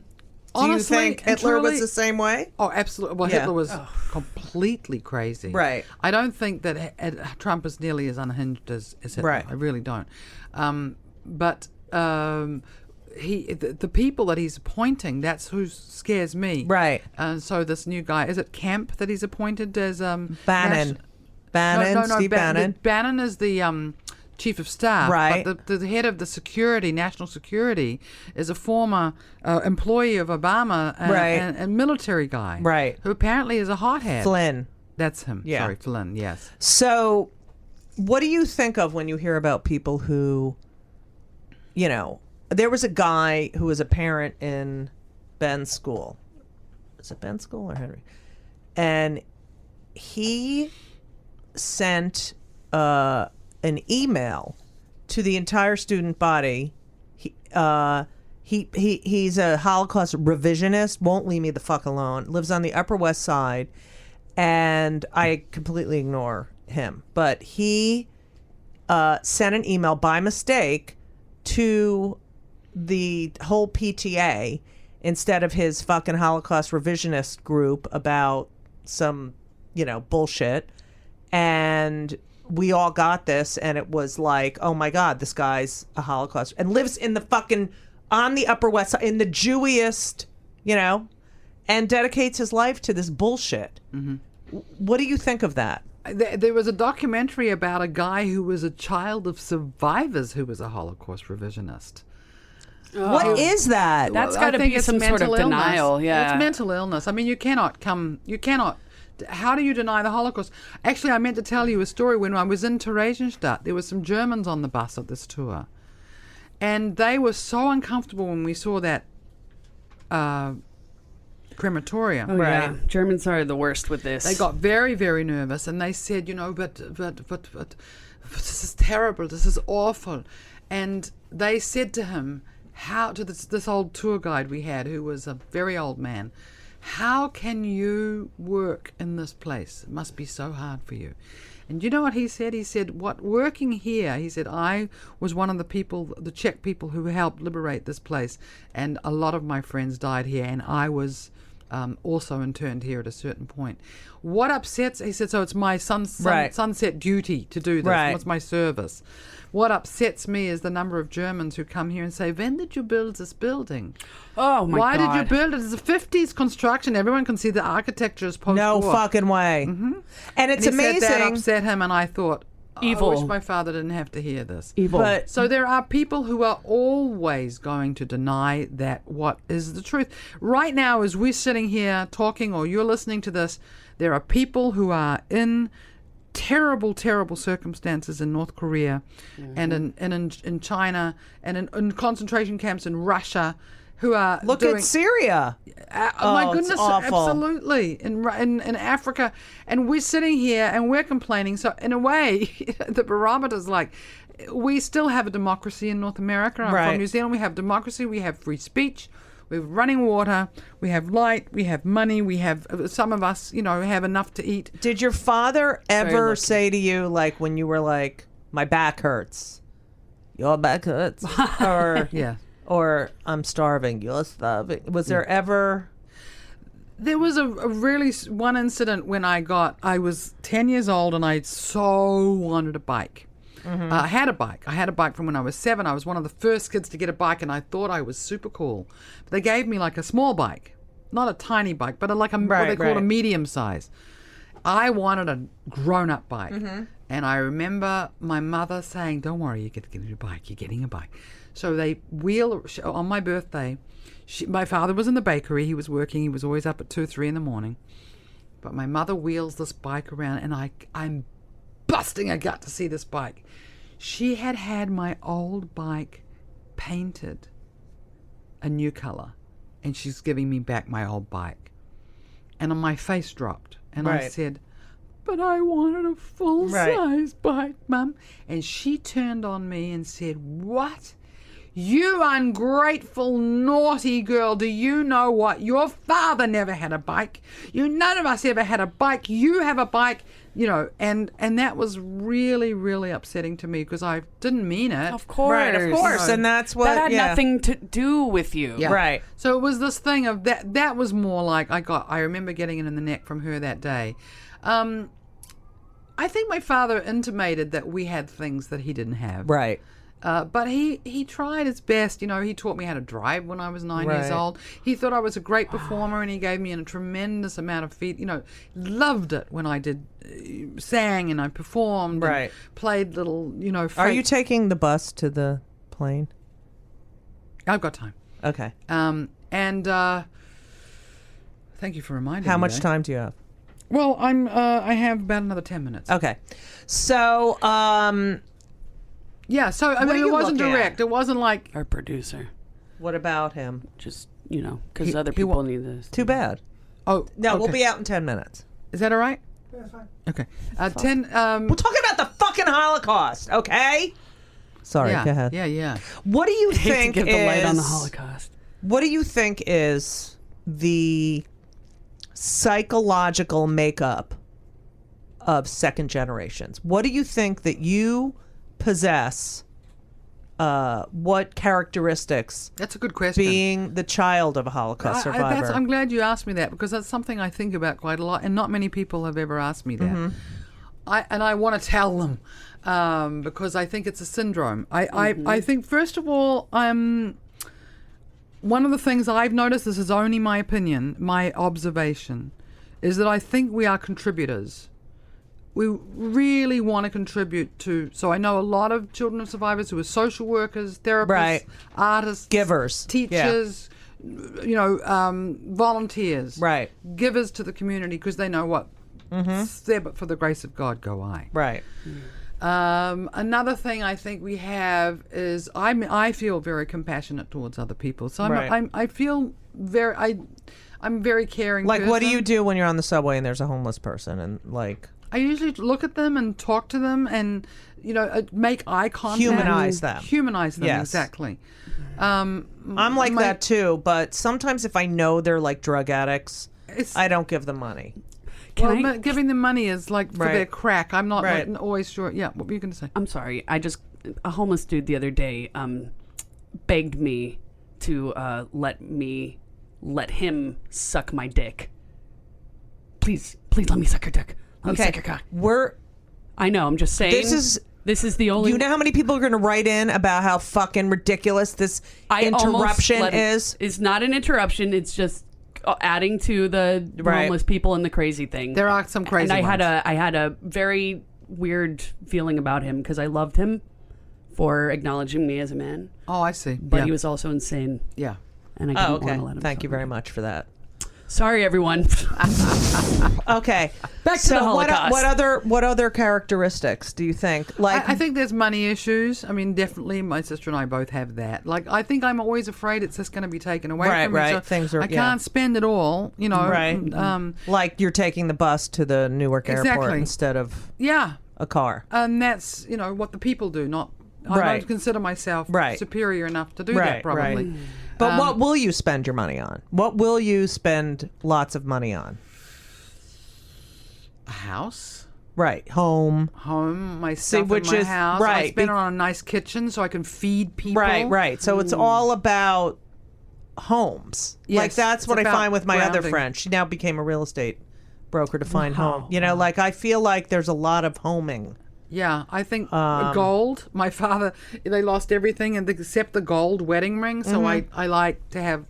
you think Hitler was the same way? Oh, absolutely. Well, Hitler was completely crazy. Right. I don't think that Trump is nearly as unhinged as Hitler. Right. I really don't. But the people that he's appointing, that's who scares me. Right. So this new guy, is it Kemp that he's appointed as Bannon? Steve Bannon. Bannon is the chief of staff. Right. But the head of the security, national security, is a former employee of Obama and military guy. Right. Who apparently is a hothead. Flynn. That's him. Yeah. Sorry, Flynn. Yes. So, what do you think of when you hear about people who, you know, there was a guy who was a parent in Ben's school. Is it Ben's school or Henry? And he sent an email to the entire student body. He's a Holocaust revisionist, won't leave me the fuck alone, lives on the Upper West Side, and I completely ignore him. But he sent an email by mistake to the whole PTA instead of his fucking Holocaust revisionist group about some, you know, bullshit. And we all got this, and it was like, oh my God, this guy's a Holocaust and lives in the fucking, on the Upper West Side, in the Jewiest, you know, and dedicates his life to this bullshit. What do you think of that? There was a documentary about a guy who was a child of survivors who was a Holocaust revisionist. What is that? That's got to be some sort of denial. Yeah, it's mental illness. I mean, you cannot How do you deny the Holocaust? Actually, I meant to tell you a story. When I was in Theresienstadt, there were some Germans on the bus at this tour. And they were so uncomfortable when we saw that crematorium. Oh, yeah. Germans are the worst with this. They got very, very nervous, and they said, but this is terrible. This is awful. And they said to him, to this old tour guide we had, who was a very old man, how can you work in this place? It must be so hard for you. And you know what he said? He said, working here, he said, I was one of the Czech people who helped liberate this place. And a lot of my friends died here, and I was also interned here at a certain point. What upsets, he said, so it's my sunset duty to do this. Right. What's my service? What upsets me is the number of Germans who come here and say, when did you build this building? Oh, my God. Why did you build it? It's a 50s construction. Everyone can see the architecture is post-war. No fucking way. Mm-hmm. And it's and he amazing. said that upset him, and I thought, Evil. I wish my father didn't have to hear this. Evil. But So there are people who are always going to deny that what is the truth. Right now, as we're sitting here talking, or you're listening to this, there are people who are in terrible, terrible circumstances in North Korea and in China and in concentration camps in Russia who are look doing, at Syria. oh my it's goodness, awful. absolutely. In Africa, and we're sitting here and we're complaining. So in a way, the barometer's like, we still have a democracy in North America. I'm Right. from New Zealand. We have democracy. We have free speech. We have running water. We have light. We have money. We have, some of us, have enough to eat. Did your father ever lucky. say to you, like, when you were like, my back hurts, your back hurts, or Yeah. or I'm starving, you're starving? Was there ever? There was a really one incident when I was 10 years old and I so wanted a bike. I had a bike. I had a bike from when I was 7. I was one of the first kids to get a bike, and I thought I was super cool. But they gave me like a small bike, not a tiny bike, but what they called a medium size. I wanted a grown-up bike. And I remember my mother saying, don't worry, you get to get a bike. You're getting a bike. So they on my birthday. My father was in the bakery. He was working. He was always up at 2, 3 in the morning. But my mother wheels this bike around, and I'm busting a gut to see this bike. She had my old bike painted a new color, and she's giving me back my old bike. And my face dropped, and I Right. said, but I wanted a full-size bike, Mum. And she turned on me and said, what? You ungrateful, naughty girl, do you know what? Your father never had a bike. None of us ever had a bike. You have a bike, and that was really, really upsetting to me because I didn't mean it. Of course. Right, of course, and that's what. That had nothing to do with you. Yeah. Right. So it was this thing of that was more like I remember getting it in the neck from her that day. I think my father intimated that we had things that he didn't have. Right. But he tried his best. He taught me how to drive when I was 9 years Right. old. He thought I was a great performer, and he gave me a tremendous amount of loved it when I did sang and I performed Right. and played little, Are you taking the bus to the plane? I've got time. Okay. And thank you for reminding me. How much that. time do you have? Well, I have about another 10 minutes. Okay. So, Yeah, so I What mean, are it you wasn't looking direct. at? It wasn't like Our producer. what about him? Just, because He- other he people wa- need this. Too bad. no. We'll be out in 10 minutes. Is that all right? Yeah, that's fine. Okay. 10. We're talking about the fucking Holocaust, okay? Sorry, yeah, go ahead. Yeah. What do you Hate to think give is the light on the Holocaust. What do you think is the psychological makeup of second generations? What do you think that you possess? What characteristics? That's a good question. Being the child of a Holocaust survivor. I'm glad you asked me that because that's something I think about quite a lot, and not many people have ever asked me that. I want to tell them because I think it's a syndrome. I think first of all, one of the things I've noticed, this is only my opinion, my observation, is that I think we are contributors. We really want to contribute to. So I know a lot of children of survivors who are social workers, therapists, Right. artists, Givers. teachers, volunteers, Right. givers to the community because they know what there, but for the grace of God go I. Right. Another thing I think we have is I feel very compassionate towards other people. So I feel I'm very caring. Like, person. what do you do when you're on the subway and there's a homeless person and like? I usually look at them and talk to them and make eye contact. Humanize them. Yes. Exactly. I'm like that too, but sometimes if I know they're like drug addicts, I don't give them money. Giving them money is like for their crack. I'm not always sure. Yeah, what were you going to say? I'm sorry. A homeless dude the other day begged me to let him suck my dick. Please let me suck your dick. Let me suck your cock. I know. I'm just saying. This is the only. You know how many people are going to write in about how fucking ridiculous this interruption is? It's not an interruption. It's just adding to the homeless people and the crazy thing. There are some crazy. And I had a very weird feeling about him because I loved him for acknowledging me as a man. Oh, I see. But he was also insane. Yeah. And I didn't want to let him. Thank you very much for that. Sorry, everyone. Okay, back to the Holocaust. What other characteristics do you think? Like, I think there's money issues. I mean, definitely, my sister and I both have that. Like, I think I'm always afraid it's just going to be taken away from me. So Things are. I can't spend it all. Right. Like you're taking the bus to the Newark airport instead of a car. And that's what the people do. Not. I don't consider myself superior enough to do that. Probably. Right. But what will you spend your money on? What will you spend lots of money on? A house. Right. Home, my stuff in my house. Right. I spend it on a nice kitchen so I can feed people. Right. So it's all about homes. Yes, like that's what I find with my other friend. She now became a real estate broker to find home. Like I feel like there's a lot of homing. Yeah, I think gold. My father, they lost everything except the gold wedding ring. So I like to have,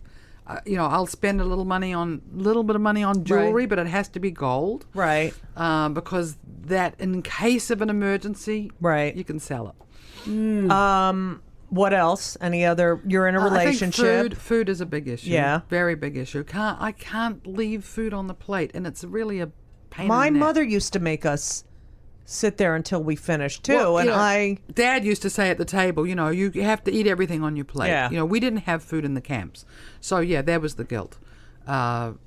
I'll spend a little bit of money on jewelry, but it has to be gold, right? Because that, in case of an emergency, you can sell it. What else? Any other? You're in a relationship. I think food is a big issue. Yeah, very big issue. I can't leave food on the plate, and it's really a pain. My mother used to make us sit there until we finished too, Dad used to say at the table, you have to eat everything on your plate. Yeah. We didn't have food in the camps, so that was the guilt. But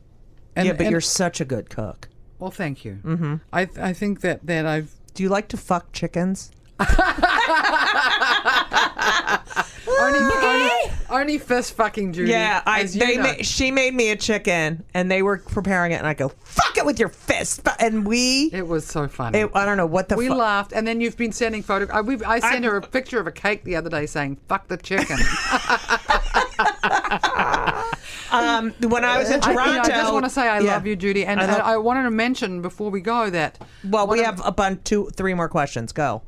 you're such a good cook. Well, thank you. Mm-hmm. I think that I've. Do you like to fuck chickens? Only fist fucking Judy. Yeah, she made me a chicken, and they were preparing it, and I go, fuck it with your fist, and it was so funny. I don't know what the. We laughed, and then you've been sending photos. I sent her a picture of a cake the other day saying, "Fuck the chicken." When I was in Toronto, I just want to say I love you, Judy, and I wanted to mention before we go that. Well, we have a bunch, 3 more questions. Go.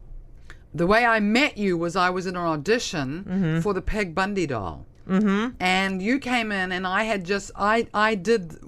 The way I met you was I was in an audition for the Peg Bundy doll. Mm-hmm. And you came in, and I had just, I did,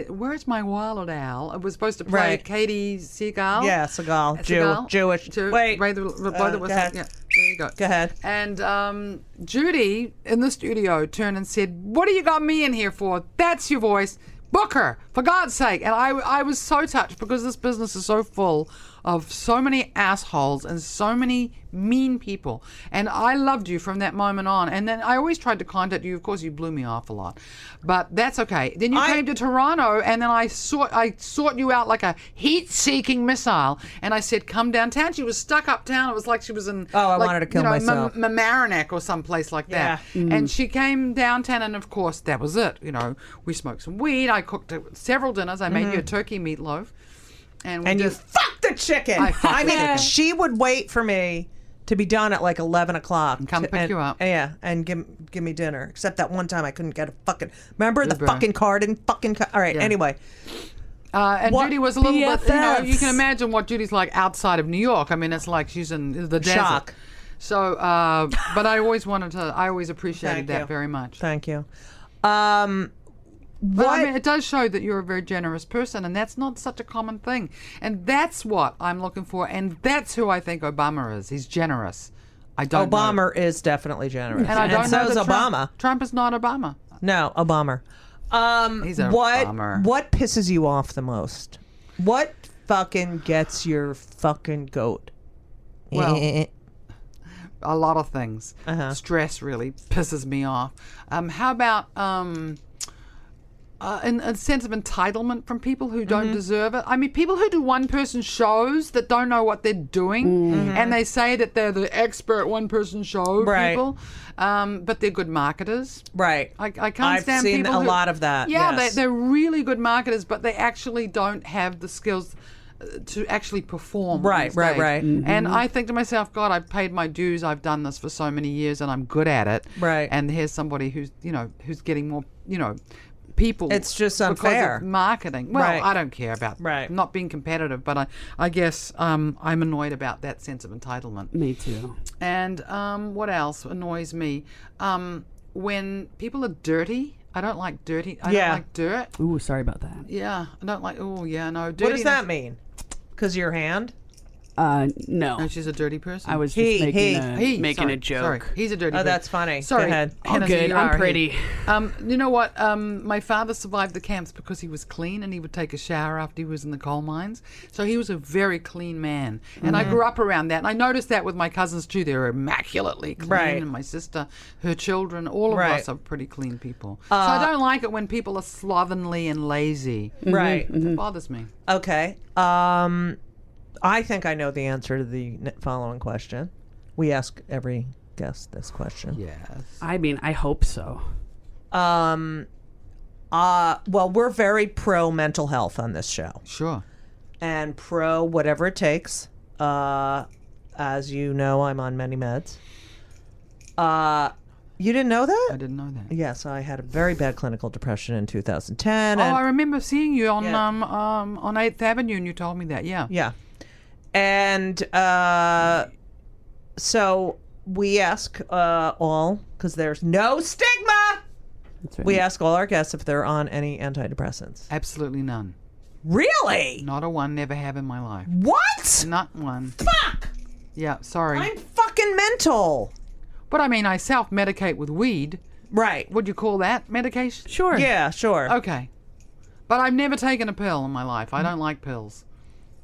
Where's My Wild Owl? I was supposed to play Katie Seagal. Yeah, Seagal. Jewish. Wait. Yeah, there you go. Go ahead. And Judy, in the studio, turned and said, "What do you got me in here for? That's your voice. Book her, for God's sake." And I was so touched because this business is so full of so many assholes and so many mean people. And I loved you from that moment on. And then I always tried to contact you. Of course, you blew me off a lot. But that's okay. Then you came to Toronto, and then I sought you out like a heat-seeking missile. And I said, "Come downtown." She was stuck uptown. It was like she was in I wanted to kill myself. Mamaroneck or someplace like that. Yeah. And she came downtown, and of course, that was it. We smoked some weed. I cooked several dinners. I made you a turkey meatloaf. And you fucked the chicken. I mean, she would wait for me to be done at like 11 o'clock. And come pick you up. Yeah, and give me dinner. Except that one time I couldn't get a fucking... Remember the fucking car didn't fucking... All right, anyway. And Judy was a little bit... you can imagine what Judy's like outside of New York. I mean, it's like she's in the desert. Shock. So, but I always appreciated that very much. Thank you. But I mean, it does show that you're a very generous person, and that's not such a common thing. And that's what I'm looking for, and that's who I think Obama is. He's generous. Obama is definitely generous, and I don't know so is Obama. Trump is not Obama. No, Obama. He's a bummer. What pisses you off the most? What fucking gets your fucking goat? Well, a lot of things. Stress really pisses me off. How about a sense of entitlement from people who don't deserve it? I mean, people who do one-person shows that don't know what they're doing, and they say that they're the expert one-person show people, but they're good marketers. Right. I can't I've stand seen people a lot of that. Yeah, yes. they're really good marketers, but they actually don't have the skills to actually perform. Right. Mm-hmm. And I think to myself, God, I've paid my dues. I've done this for so many years, and I'm good at it. Right. And here's somebody who's getting more, people. It's just because unfair. of marketing. Well, Right. I don't care about not being competitive, but I guess I'm annoyed about that sense of entitlement. Me too. And what else annoys me? When people are dirty. I don't like dirty. I don't like dirt. Ooh, sorry about that. Yeah, I don't like. Oh, yeah, no. Dirty. What does that mean? Because your hand? No. No, she's a dirty person. I was just making a joke. Sorry, he's a dirty. Oh, that's funny. Sorry. Go ahead. Oh, good. I'm pretty. You know what? My father survived the camps because he was clean and he would take a shower after he was in the coal mines. So he was a very clean man. And I grew up around that. And I noticed that with my cousins too. They were immaculately clean. Right. And my sister, her children, all of Right. us are pretty clean people. So I don't like it when people are slovenly and lazy. Right. It bothers me. Okay. I think I know the answer to the following question. We ask every guest this question. Yes. I mean, I hope so. Well, we're very pro mental health on this show. Sure. And pro whatever it takes. As you know, I'm on many meds. You didn't know that? I didn't know that. Yes, I had a very bad clinical depression in 2010. Oh, and I remember seeing you on 8th Avenue, and you told me that. Yeah. Yeah. And so we ask all, because there's no stigma, That's right. we ask all our guests if they're on any antidepressants. Absolutely none. Really? Not a one. Never have in my life. What? Not one. Fuck! Yeah. Sorry. I'm fucking mental. But I mean, I self-medicate with weed. Right. Would you call that medication? Sure. Yeah, sure. Okay. But I've never taken a pill in my life. I don't like pills.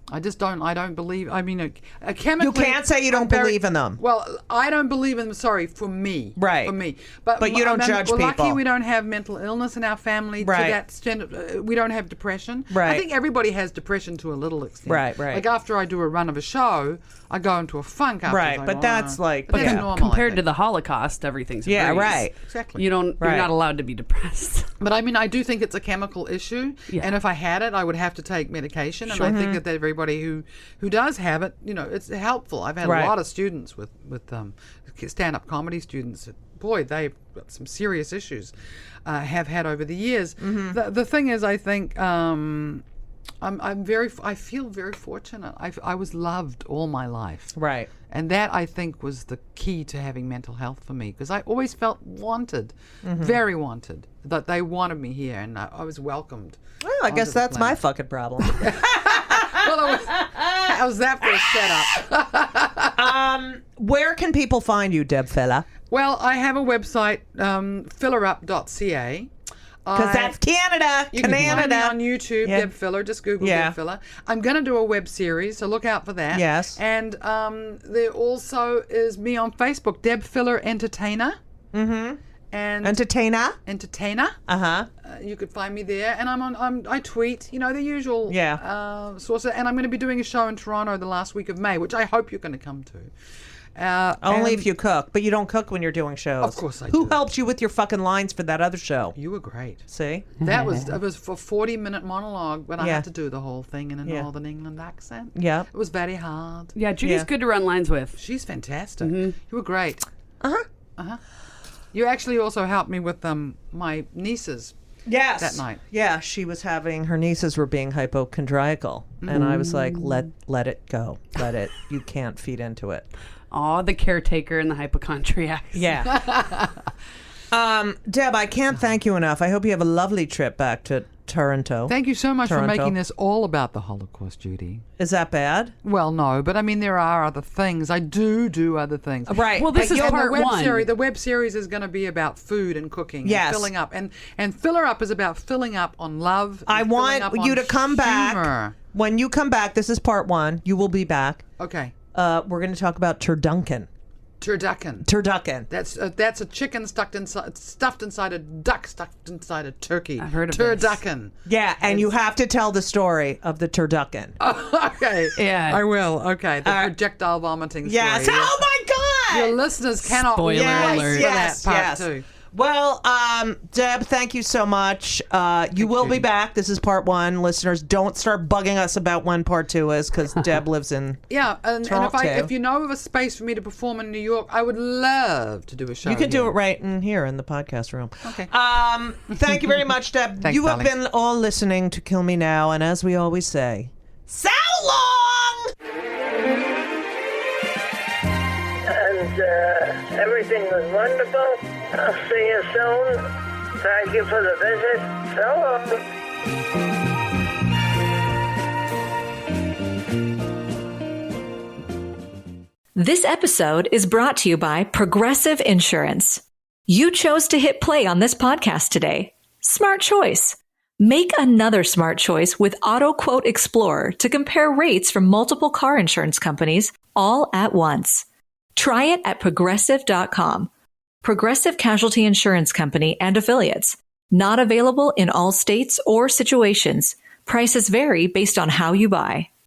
I just don't. I don't believe. I mean, chemically. You can't say you don't believe in them. Well, I don't believe in them. Sorry, for me. Right. For me. But you don't judge we're people. lucky we don't have mental illness in our family. Right. To that extent, we don't have depression. Right. I think everybody has depression to a little extent. Right. Like after I do a run of a show, I go into a funk after. Right, but that's like- But that's yeah. normal, Compared to the Holocaust, everything's a Yeah, breeze. right. Exactly. You're Right. not allowed to be depressed. But I mean, I do think it's a chemical issue, Yeah. and if I had it, I would have to take medication. And Sure. I think that everybody who does have it, it's helpful. I've had Right. a lot of students with stand-up comedy students. Boy, they've got some serious issues. Have had over the years. The thing is, I think. I feel very fortunate. I was loved all my life. Right. And that, I think, was the key to having mental health for me, because I always felt wanted, very wanted, that they wanted me here, and I was welcomed. Well, I guess that's my fucking problem. Well, how's that for a setup? Where can people find you, Deb Filler? Well, I have a website, fillerup.ca. Because that's Canada. You can find me on YouTube, Yeah. Deb Filler. Just Google Yeah. Deb Filler. I'm going to do a web series, so look out for that. Yes. And there also is me on Facebook, Deb Filler Entertainer. Mm-hmm. And Entertainer. Uh-huh. You could find me there, and I tweet, the usual sources. And I'm going to be doing a show in Toronto the last week of May, which I hope you're going to come to. Only if you cook, but you don't cook when you're doing shows. Of course I Who do. helped you with your fucking lines for that other show? You were great. See? That was for 40-minute monologue, but I Yeah. had to do the whole thing in a Yeah. Northern England accent. Yeah. It was very hard. Yeah, Judy's Yeah. good to run lines with. She's fantastic. You were great. Uh-huh. You actually also helped me with my nieces. Yes. That night. Yeah, she was having, her nieces were being hypochondriacal. And I was like, let it go. Let it. You can't feed into it. Aw, the caretaker and the hypochondriac. Yeah. Deb, I can't thank you enough. I hope you have a lovely trip back to Toronto. Thank you so much Toronto. for making this all about the Holocaust, Judy. Is that bad? Well, no, but I mean, there are other things. I do other things. Right. Well, this is part one. The web series is going to be about food and cooking. Yes. And filling up. And Filler Up is about filling up on love. I and want filling up you on to come humor. back. When you come back, this is part 1. You will be back. Okay. We're going to talk about turducken. Turducken. That's a chicken stuffed inside a duck stuffed inside a turkey. I've heard of turducken. Yeah, and you have to tell the story of the turducken. Okay. Yeah. I will. Okay. The projectile vomiting story. Yes. Oh my God. Your listeners cannot Spoiler wait alert. for that part 2. Well, Deb, thank you so much. You will be back. This is part 1. Listeners, don't start bugging us about when part 2 is, because Deb lives in and Toronto. if you know of a space for me to perform in New York, I would love to do a show. You can here. do it right in here in the podcast room. Okay. Thank you very much, Deb. Thanks, you have darling. been all listening to Kill Me Now, and as we always say, so long! And everything was wonderful. I'll see you soon. Thank you for the visit. So long. This episode is brought to you by Progressive Insurance. You chose to hit play on this podcast today. Smart choice. Make another smart choice with Auto Quote Explorer to compare rates from multiple car insurance companies all at once. Try it at progressive.com. Progressive Casualty Insurance Company and Affiliates. Not available in all states or situations. Prices vary based on how you buy.